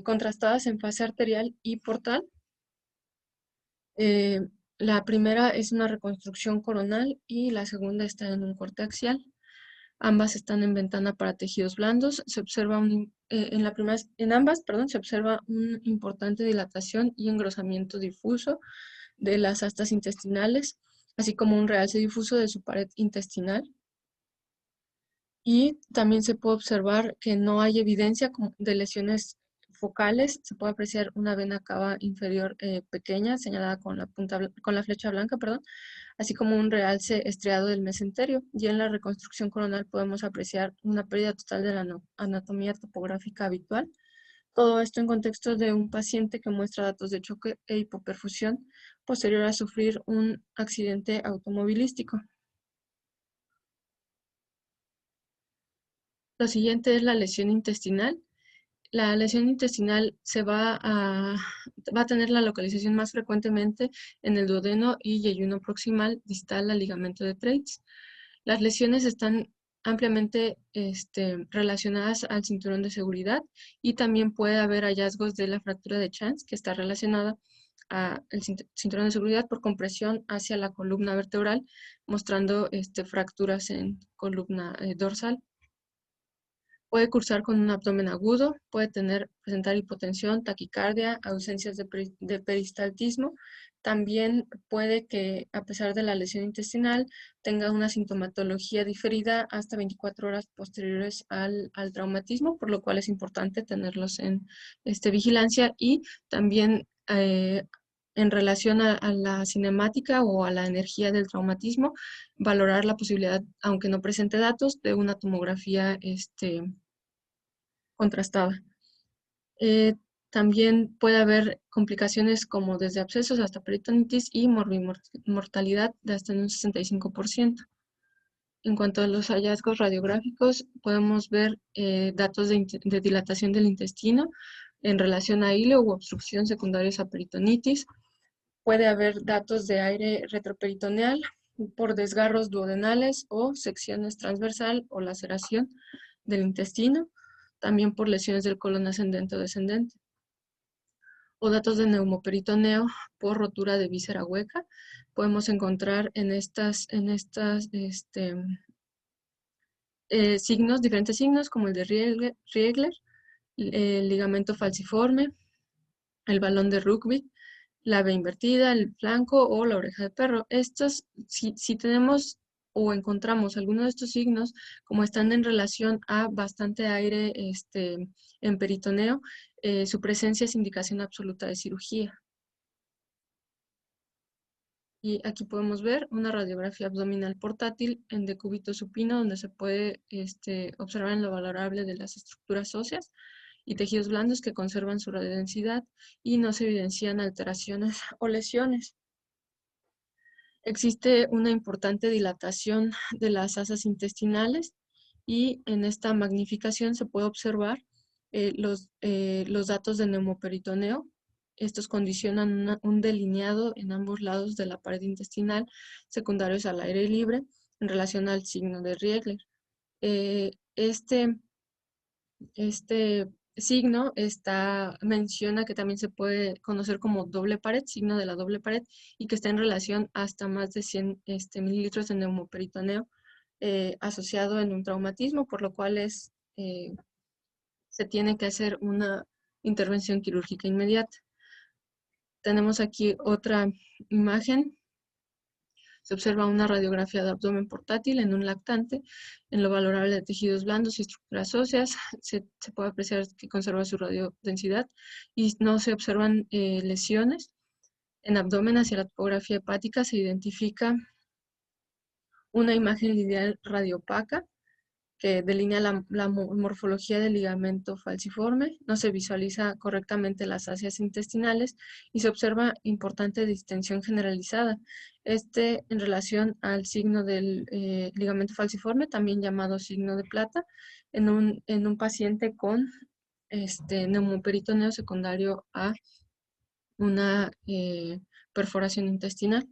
contrastadas en fase arterial y portal. La primera es una reconstrucción coronal y la segunda está en un corte axial. Ambas están en ventana para tejidos blandos. Se observa en ambas, se observa una importante dilatación y engrosamiento difuso de las astas intestinales, así como un realce difuso de su pared intestinal. Y también se puede observar que no hay evidencia de lesiones focales. Se puede apreciar una vena cava inferior pequeña, señalada con la flecha blanca, perdón, así como un realce estriado del mesenterio. Y en la reconstrucción coronal podemos apreciar una pérdida total de la anatomía topográfica habitual. Todo esto en contexto de un paciente que muestra datos de choque e hipoperfusión posterior a sufrir un accidente automovilístico. Lo siguiente es la lesión intestinal. La lesión intestinal va a tener la localización más frecuentemente en el duodeno y yeyuno proximal distal al ligamento de Treitz. Las lesiones están ampliamente relacionadas al cinturón de seguridad, y también puede haber hallazgos de la fractura de Chance, que está relacionada al cinturón de seguridad por compresión hacia la columna vertebral, mostrando fracturas en columna dorsal. Puede cursar con un abdomen agudo, puede presentar hipotensión, taquicardia, ausencias de peristaltismo. También puede que, a pesar de la lesión intestinal, tenga una sintomatología diferida hasta 24 horas posteriores al traumatismo, por lo cual es importante tenerlos en vigilancia. Y también en relación a la cinemática o a la energía del traumatismo, valorar la posibilidad, aunque no presente datos, de una tomografía contrastada. También puede haber complicaciones como desde abscesos hasta peritonitis y mortalidad de hasta un 65%. En cuanto a los hallazgos radiográficos, podemos ver datos de dilatación del intestino, en relación a hilo u obstrucción secundarios a peritonitis. Puede haber datos de aire retroperitoneal por desgarros duodenales o secciones transversal o laceración del intestino, también por lesiones del colon ascendente o descendente, o datos de neumoperitoneo por rotura de víscera hueca. Podemos encontrar en estas signos, diferentes signos como el de Riegler, el ligamento falciforme, el balón de rugby, la V invertida, el flanco o la oreja de perro. Estos, si tenemos o encontramos alguno de estos signos, como están en relación a bastante aire en peritoneo, su presencia es indicación absoluta de cirugía. Y aquí podemos ver una radiografía abdominal portátil en decúbito supino, donde se puede observar en lo valorable de las estructuras óseas y tejidos blandos que conservan su radiodensidad y no se evidencian alteraciones o lesiones. Existe una importante dilatación de las asas intestinales y en esta magnificación se puede observar los datos de neumoperitoneo. Estos condicionan un delineado en ambos lados de la pared intestinal, secundarios al aire libre, en relación al signo de Riegler. Este signo menciona que también se puede conocer como doble pared, signo de la doble pared, y que está en relación hasta más de 100 mililitros de neumoperitoneo asociado en un traumatismo, por lo cual se tiene que hacer una intervención quirúrgica inmediata. Tenemos aquí otra imagen. Se observa una radiografía de abdomen portátil en un lactante. En lo valorable de tejidos blandos y estructuras óseas, se puede apreciar que conserva su radiodensidad y no se observan lesiones. En abdomen, hacia la topografía hepática, se identifica una imagen lineal radiopaca que delinea la morfología del ligamento falciforme, no se visualiza correctamente las asas intestinales y se observa importante distensión generalizada. En relación al signo del ligamento falciforme, también llamado signo de plata, en un paciente con neumoperitoneo secundario a una perforación intestinal.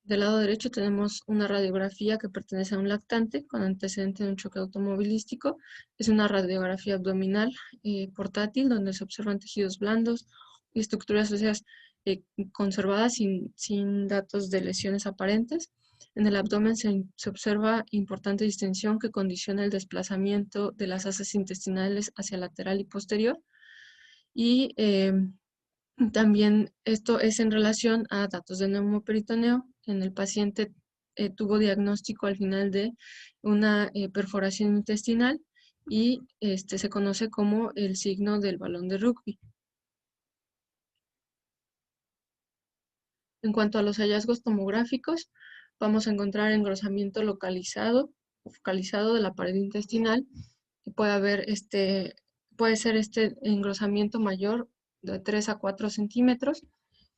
Del lado derecho tenemos una radiografía que pertenece a un lactante con antecedente de un choque automovilístico. Es una radiografía abdominal portátil donde se observan tejidos blandos y estructuras óseas conservadas sin datos de lesiones aparentes. En el abdomen se observa importante distensión que condiciona el desplazamiento de las asas intestinales hacia lateral y posterior. Y también esto es en relación a datos de neumoperitoneo. En el paciente tuvo diagnóstico al final de una perforación intestinal y se conoce como el signo del balón de rugby. En cuanto a los hallazgos tomográficos, vamos a encontrar engrosamiento localizado o focalizado de la pared intestinal. Y puede ser este engrosamiento mayor de 3 a 4 centímetros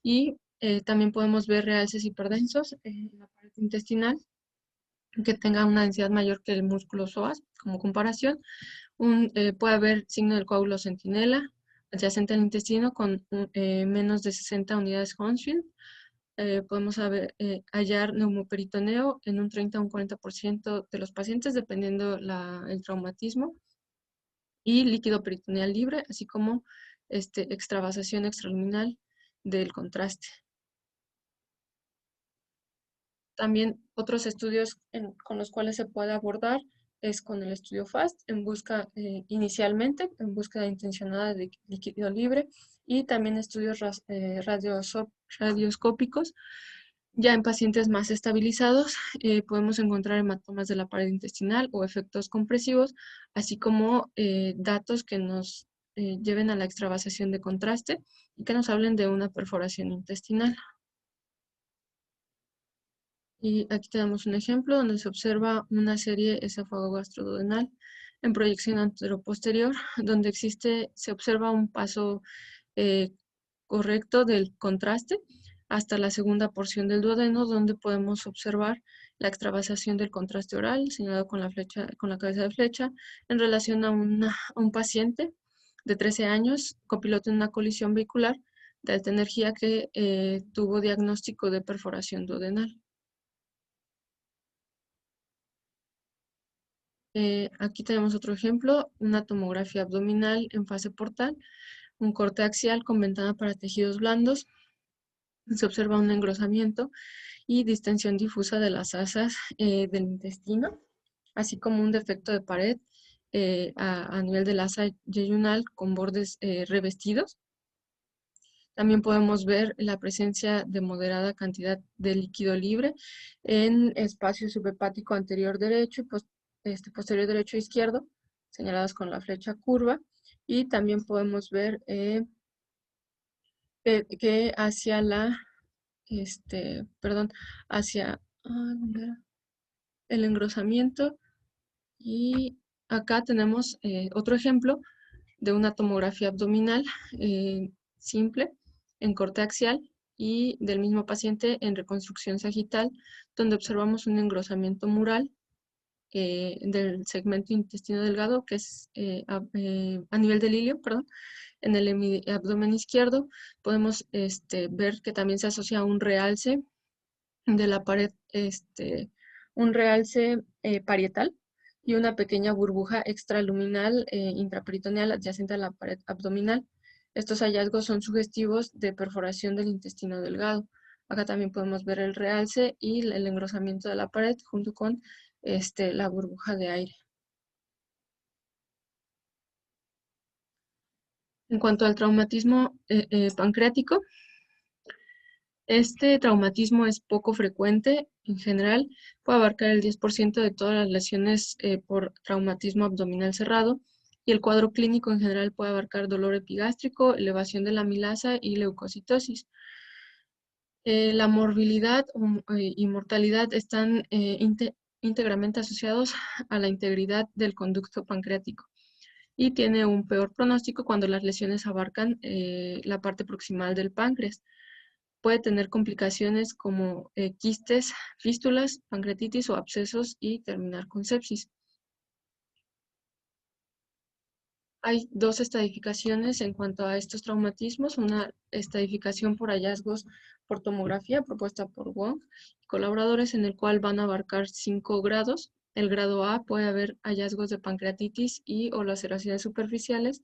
y también podemos ver realces hiperdensos en la pared intestinal que tenga una densidad mayor que el músculo psoas como comparación. Puede haber signo del coágulo centinela adyacente al intestino con menos de 60 unidades Hounsfield. Podemos hallar neumoperitoneo en un 30 a un 40% de los pacientes dependiendo el traumatismo y líquido peritoneal libre, así como extravasación extraluminal del contraste. También otros estudios con los cuales se puede abordar es con el estudio FAST, inicialmente en búsqueda intencionada de líquido libre, y también estudios radioscópicos. Ya en pacientes más estabilizados podemos encontrar hematomas de la pared intestinal o efectos compresivos, así como datos que nos lleven a la extravasación de contraste y que nos hablen de una perforación intestinal. Y aquí tenemos un ejemplo donde se observa una serie esófago-gastroduodenal en proyección anteroposterior, donde se observa un paso correcto del contraste hasta la segunda porción del duodeno, donde podemos observar la extravasación del contraste oral, señalado con la cabeza de flecha, en relación a un paciente de 13 años, copiloto en una colisión vehicular de alta energía que tuvo diagnóstico de perforación duodenal. Aquí tenemos otro ejemplo, una tomografía abdominal en fase portal, un corte axial con ventana para tejidos blandos. Se observa un engrosamiento y distensión difusa de las asas del intestino, así como un defecto de pared a nivel del asa yeyunal con bordes revestidos. También podemos ver la presencia de moderada cantidad de líquido libre en espacio subhepático anterior derecho y posterior derecho e izquierdo, señalados con la flecha curva. Y también podemos ver que hacia hacia el engrosamiento. Y acá tenemos otro ejemplo de una tomografía abdominal simple en corte axial y del mismo paciente en reconstrucción sagital, donde observamos un engrosamiento mural del segmento intestino delgado, que es a nivel del ilio, perdón, en el abdomen izquierdo. Podemos ver que también se asocia a un realce de la pared, un realce parietal y una pequeña burbuja extraluminal intraperitoneal adyacente a la pared abdominal. Estos hallazgos son sugestivos de perforación del intestino delgado. Acá también podemos ver el realce y el engrosamiento de la pared junto con la burbuja de aire. En cuanto al traumatismo pancreático, este traumatismo es poco frecuente en general, puede abarcar el 10% de todas las lesiones por traumatismo abdominal cerrado, y el cuadro clínico en general puede abarcar dolor epigástrico, elevación de la amilasa y leucocitosis. La morbilidad y mortalidad están íntegramente asociados a la integridad del conducto pancreático y tiene un peor pronóstico cuando las lesiones abarcan la parte proximal del páncreas. Puede tener complicaciones como quistes, fístulas, pancreatitis o abscesos y terminar con sepsis. Hay dos estadificaciones en cuanto a estos traumatismos, una estadificación por hallazgos por tomografía propuesta por Wong y colaboradores, en el cual van a abarcar 5 grados. El grado A puede haber hallazgos de pancreatitis y o laceraciones superficiales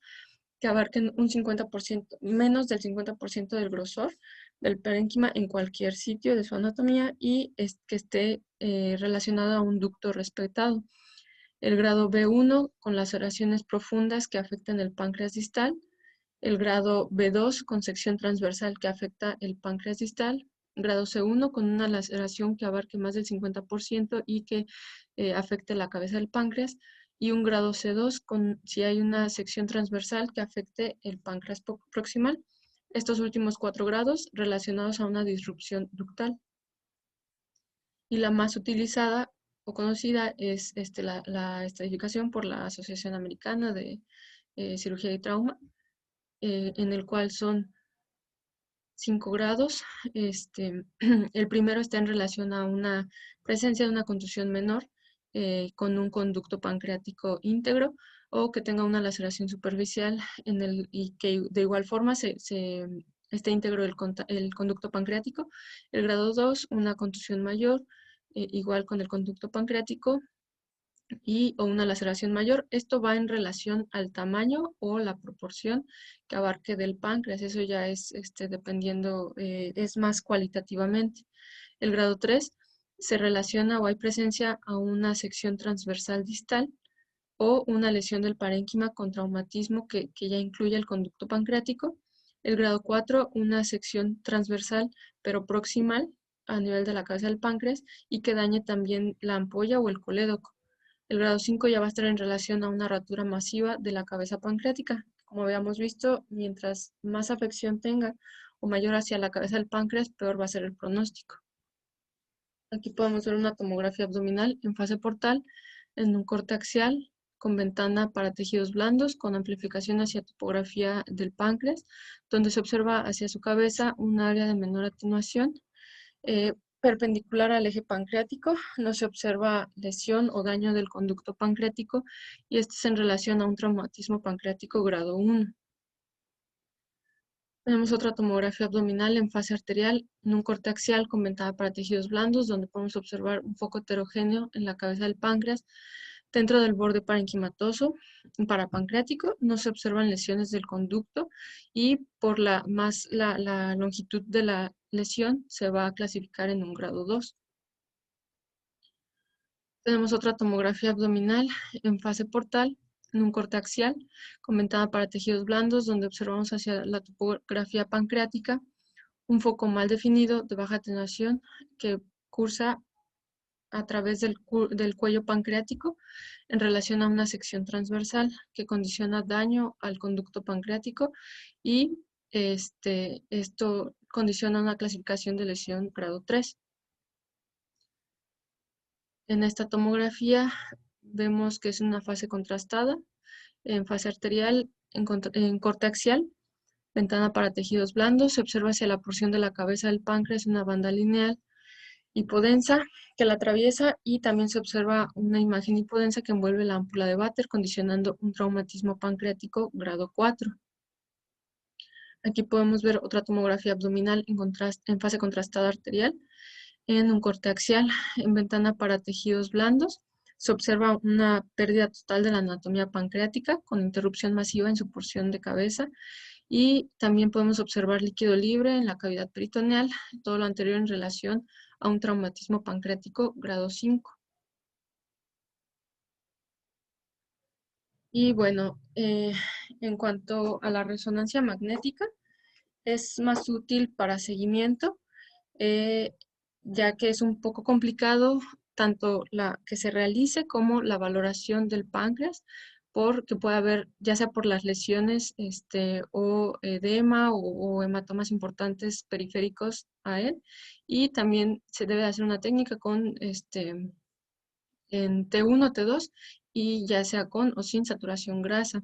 que abarquen un 50%, menos del 50% del grosor del parénquima en cualquier sitio de su anatomía y que esté relacionado a un ducto respetado. El grado B1 con laceraciones profundas que afectan el páncreas distal, el grado B2 con sección transversal que afecta el páncreas distal, grado C1 con una laceración que abarque más del 50% y que afecte la cabeza del páncreas, y un grado C2 si hay una sección transversal que afecte el páncreas proximal. Estos últimos 4 grados relacionados a una disrupción ductal. Y la más utilizada o conocida es la estratificación por la Asociación Americana de Cirugía y Trauma, en el cual son 5 grados. El primero está en relación a una presencia de una contusión menor con un conducto pancreático íntegro o que tenga una laceración superficial y que de igual forma esté íntegro el conducto pancreático. El grado 2, una contusión mayor, igual con el conducto pancreático o una laceración mayor. Esto va en relación al tamaño o la proporción que abarque del páncreas. Eso ya es dependiendo, es más cualitativamente. El grado 3 se relaciona o hay presencia a una sección transversal distal o una lesión del parénquima con traumatismo que ya incluye el conducto pancreático. El grado 4, una sección transversal pero proximal a nivel de la cabeza del páncreas y que dañe también la ampolla o el colédoco. El grado 5 ya va a estar en relación a una rotura masiva de la cabeza pancreática. Como habíamos visto, mientras más afección tenga o mayor hacia la cabeza del páncreas, peor va a ser el pronóstico. Aquí podemos ver una tomografía abdominal en fase portal, en un corte axial, con ventana para tejidos blandos, con amplificación hacia topografía del páncreas, donde se observa hacia su cabeza un área de menor atenuación. perpendicular al eje pancreático, no se observa lesión o daño del conducto pancreático y este es en relación a un traumatismo pancreático grado 1. Tenemos otra tomografía abdominal en fase arterial en un corte axial con ventana para tejidos blandos, donde podemos observar un foco heterogéneo en la cabeza del páncreas. Dentro del borde parenquimatoso parapancreático no se observan lesiones del conducto y por la longitud de la lesión se va a clasificar en un grado 2. Tenemos otra tomografía abdominal en fase portal, en un corte axial, con ventana para tejidos blandos, donde observamos hacia la topografía pancreática un foco mal definido de baja atenuación que cursa a través del cuello pancreático en relación a una sección transversal que condiciona daño al conducto pancreático y esto condiciona una clasificación de lesión grado 3. En esta tomografía vemos que es una fase contrastada, en fase arterial, en corte axial, ventana para tejidos blandos, se observa hacia la porción de la cabeza del páncreas una banda lineal hipodensa que la atraviesa y también se observa una imagen hipodensa que envuelve la ámpula de Vater, condicionando un traumatismo pancreático grado 4. Aquí podemos ver otra tomografía abdominal en fase contrastada arterial, en un corte axial, en ventana para tejidos blandos. Se observa una pérdida total de la anatomía pancreática con interrupción masiva en su porción de cabeza y también podemos observar líquido libre en la cavidad peritoneal, todo lo anterior en relación a un traumatismo pancreático grado 5. Y bueno, en cuanto a la resonancia magnética, es más útil para seguimiento, eh, ya que es un poco complicado tanto la que se realice como la valoración del páncreas, porque puede haber, ya sea por las lesiones o edema o hematomas importantes periféricos a él, y también se debe hacer una técnica con en T1, T2, y ya sea con o sin saturación grasa.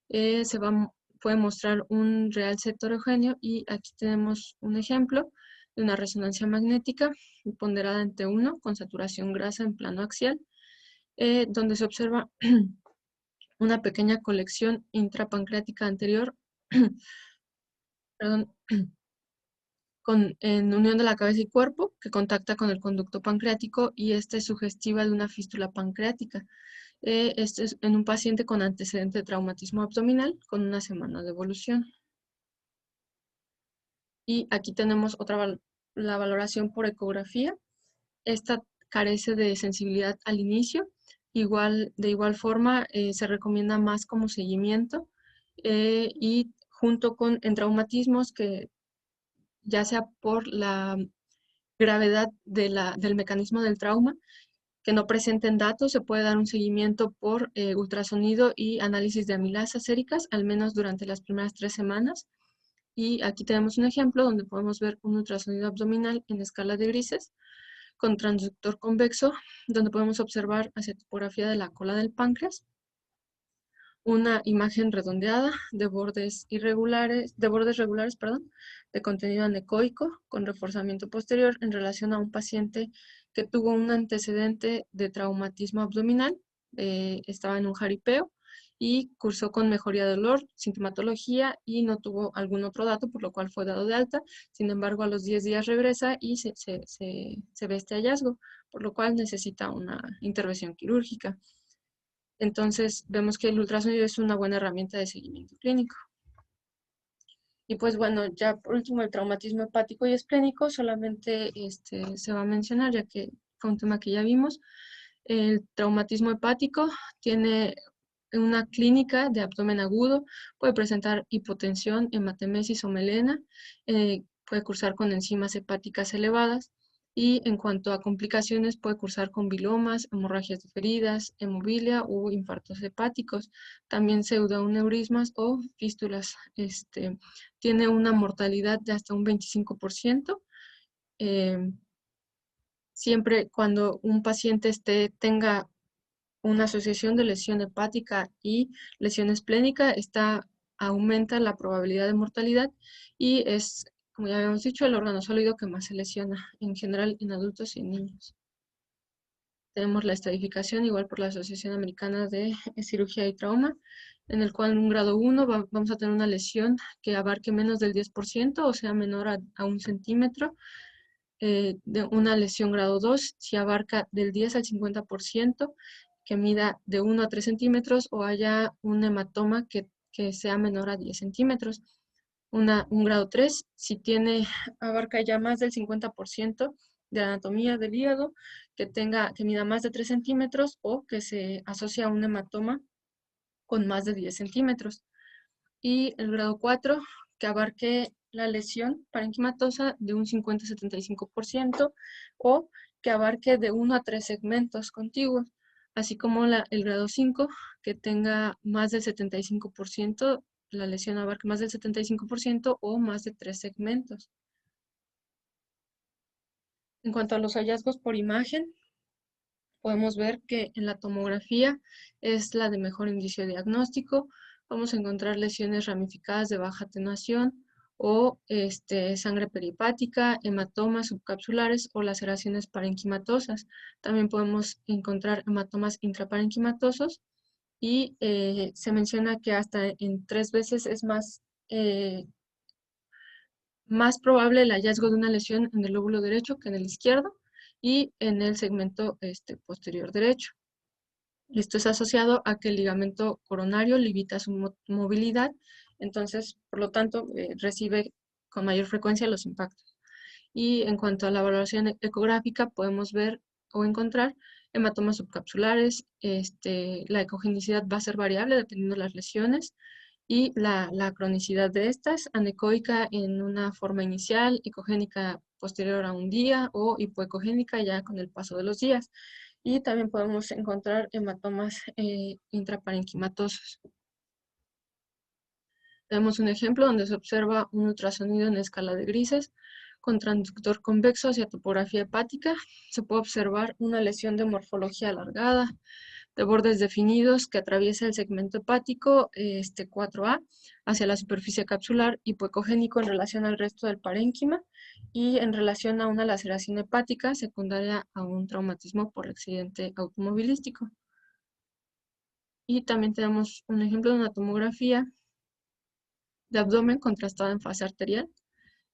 Puede mostrar un realce heterogéneo y aquí tenemos un ejemplo de una resonancia magnética ponderada en T1 con saturación grasa en plano axial, donde se observa una pequeña colección intrapancreática anterior, perdón, en unión de la cabeza y cuerpo, que contacta con el conducto pancreático y esta es sugestiva de una fístula pancreática. Este es en un paciente con antecedente de traumatismo abdominal con una semana de evolución. Y aquí tenemos la valoración por ecografía. Esta carece de sensibilidad al inicio. De igual forma, se recomienda más como seguimiento y junto con en traumatismos que ya sea por la gravedad del mecanismo del trauma, que no presenten datos, se puede dar un seguimiento por ultrasonido y análisis de amilasas séricas, al menos durante las primeras 3 semanas. Y aquí tenemos un ejemplo donde podemos ver un ultrasonido abdominal en escala de grises con transductor convexo, donde podemos observar hacia topografía de la cola del páncreas, una imagen redondeada de bordes regulares, de contenido anecoico con reforzamiento posterior en relación a un paciente que tuvo un antecedente de traumatismo abdominal, estaba en un jaripeo y cursó con mejoría de dolor, sintomatología y no tuvo algún otro dato, por lo cual fue dado de alta. Sin embargo, a los 10 días regresa y se ve este hallazgo, por lo cual necesita una intervención quirúrgica. Entonces, vemos que el ultrasonido es una buena herramienta de seguimiento clínico. Y pues bueno, ya por último, el traumatismo hepático y esplénico solamente se va a mencionar, ya que fue un tema que ya vimos. El traumatismo hepático tiene una clínica de abdomen agudo, puede presentar hipotensión, hematemesis o melena, puede cursar con enzimas hepáticas elevadas y en cuanto a complicaciones puede cursar con bilomas, hemorragias diferidas, hemofilia u infartos hepáticos, también pseudoaneurismas o fístulas. Tiene una mortalidad de hasta un 25%. Siempre cuando un paciente tenga una asociación de lesión hepática y lesión esplénica, aumenta la probabilidad de mortalidad y es como ya habíamos dicho, el órgano sólido que más se lesiona, en general en adultos y en niños. Tenemos la estadificación, igual por la Asociación Americana de Cirugía y Trauma, en el cual en un grado 1 vamos a tener una lesión que abarque menos del 10%, o sea, menor a 1 centímetro. De una lesión grado 2, si abarca del 10 al 50%, que mida de 1 a 3 centímetros o haya un hematoma que sea menor a 10 centímetros. Un grado 3, si abarca ya más del 50% de la anatomía del hígado, que mida más de 3 centímetros o que se asocia a un hematoma con más de 10 centímetros. Y el grado 4, que abarque la lesión parenquimatosa de un 50-75% o que abarque de 1 a 3 segmentos contiguos, así como el grado 5, que tenga más del 75%, la lesión abarque más del 75% o más de 3 segmentos. En cuanto a los hallazgos por imagen, podemos ver que en la tomografía es la de mejor indicio diagnóstico. Vamos a encontrar lesiones ramificadas de baja atenuación o sangre perihepática, hematomas subcapsulares o laceraciones parenquimatosas. También podemos encontrar hematomas intraparenquimatosos y se menciona que hasta en 3 veces es más probable el hallazgo de una lesión en el lóbulo derecho que en el izquierdo y en el segmento posterior derecho. Esto es asociado a que el ligamento coronario limita su movilidad, entonces, por lo tanto, recibe con mayor frecuencia los impactos. Y en cuanto a la valoración ecográfica, podemos ver o encontrar hematomas subcapsulares. La ecogenicidad va a ser variable dependiendo de las lesiones y la cronicidad de estas, anecoica en una forma inicial, ecogénica posterior a un día o hipoecogénica ya con el paso de los días. Y también podemos encontrar hematomas intraparenquimatosos. Tenemos un ejemplo donde se observa un ultrasonido en escala de grises con transductor convexo hacia topografía hepática. Se puede observar una lesión de morfología alargada, de bordes definidos que atraviesa el segmento hepático 4A hacia la superficie capsular, hipoecogénico en relación al resto del parénquima y en relación a una laceración hepática secundaria a un traumatismo por accidente automovilístico. Y también tenemos un ejemplo de una tomografía de abdomen contrastada en fase arterial.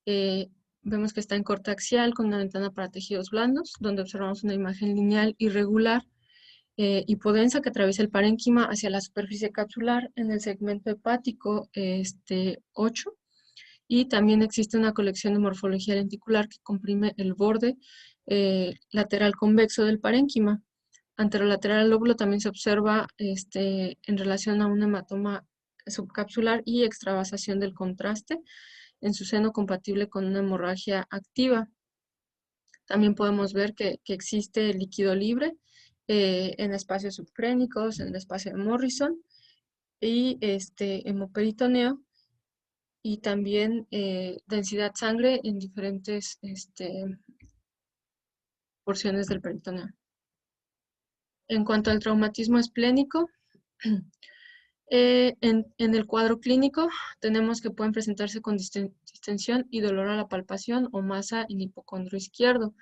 Eh, Vemos que está en corte axial con una ventana para tejidos blandos, donde observamos una imagen lineal irregular hipodensa que atraviesa el parénquima hacia la superficie capsular en el segmento hepático 8. Y también existe una colección de morfología lenticular que comprime el borde lateral convexo del parénquima. Anterolateral al lóbulo también se observa en relación a un hematoma subcapsular y extravasación del contraste en su seno compatible con una hemorragia activa. También podemos ver que existe líquido libre en espacios subcrénicos, en el espacio de Morrison y hemoperitoneo y también densidad sangre en diferentes porciones del peritoneo. En cuanto al traumatismo esplénico, en el cuadro clínico tenemos que pueden presentarse con distensión y dolor a la palpación o masa en hipocondrio izquierdo.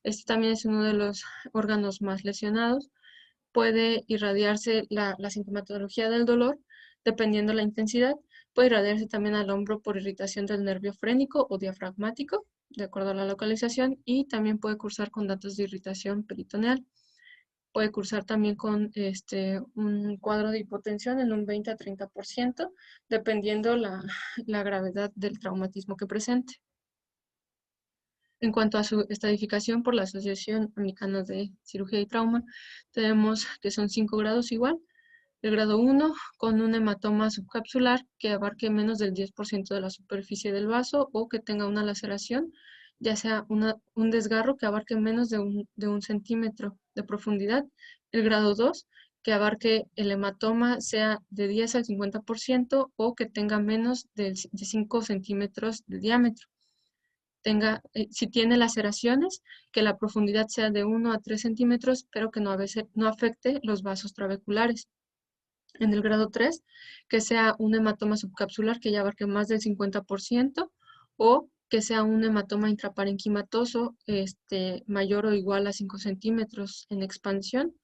Este también es uno de los órganos más lesionados. Puede irradiarse la sintomatología del dolor, dependiendo de la intensidad. Puede irradiarse también al hombro por irritación del nervio frénico o diafragmático, de acuerdo a la localización, y también puede cursar con datos de irritación peritoneal. Puede cursar también con un cuadro de hipotensión en un 20 a 30%, dependiendo la gravedad del traumatismo que presente. En cuanto a su estadificación por la Asociación Americana de Cirugía y Trauma, tenemos que son 5 grados igual. El grado 1 con un hematoma subcapsular que abarque menos del 10% de la superficie del vaso o que tenga una laceración, ya sea un desgarro que abarque menos de un centímetro de profundidad. El grado 2 que abarque el hematoma sea de 10 al 50% o que tenga menos de 5 centímetros de diámetro. Si tiene laceraciones, que la profundidad sea de 1 a 3 centímetros, pero que no afecte los vasos trabeculares. En el grado 3, que sea un hematoma subcapsular que ya abarque más del 50% o que sea un hematoma intraparenquimatoso mayor o igual a 5 centímetros en expansión,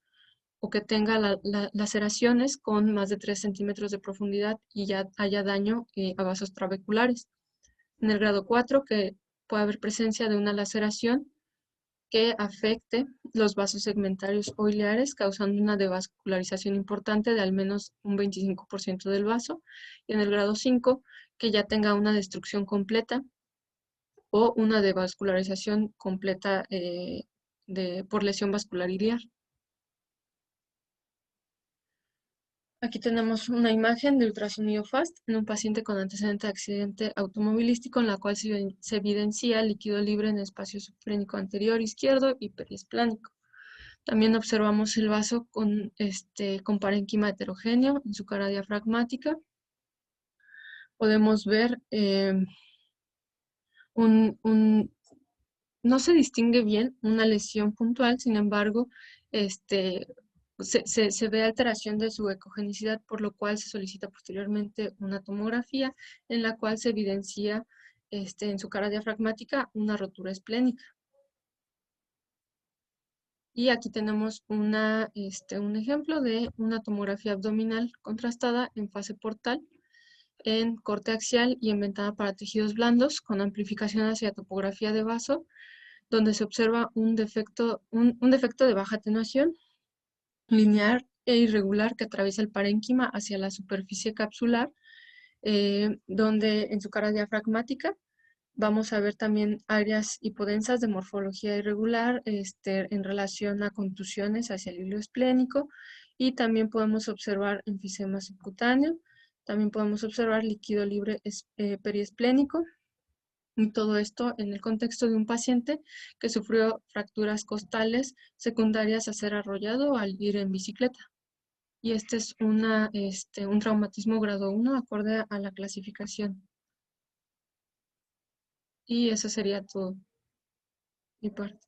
o que tenga laceraciones con más de 3 centímetros de profundidad y ya haya daño a vasos trabeculares. En el grado 4, que puede haber presencia de una laceración que afecte los vasos segmentarios o ileares, causando una devascularización importante de al menos un 25% del vaso. Y en el grado 5, que ya tenga una destrucción completa o una devascularización completa por lesión vascular iliar. Aquí tenemos una imagen de ultrasonido FAST en un paciente con antecedente de accidente automovilístico en la cual se evidencia líquido libre en espacio subclínico anterior izquierdo y periesplánico. También observamos el vaso con parénquima heterogéneo en su cara diafragmática. Podemos ver no se distingue bien una lesión puntual, sin embargo, se ve alteración de su ecogenicidad, por lo cual se solicita posteriormente una tomografía en la cual se evidencia en su cara diafragmática una rotura esplénica. Y aquí tenemos un ejemplo de una tomografía abdominal contrastada en fase portal, en corte axial y en ventana para tejidos blandos, con amplificación hacia topografía de vaso, donde se observa un defecto de baja atenuación, lineal e irregular que atraviesa el parénquima hacia la superficie capsular, donde en su cara diafragmática vamos a ver también áreas hipodensas de morfología irregular en relación a contusiones hacia el hilo esplénico, y también podemos observar enfisema subcutáneo, también podemos observar líquido libre periesplénico, y todo esto en el contexto de un paciente que sufrió fracturas costales secundarias a ser arrollado al ir en bicicleta. Y este es un traumatismo grado 1 acorde a la clasificación. Y eso sería todo mi parte.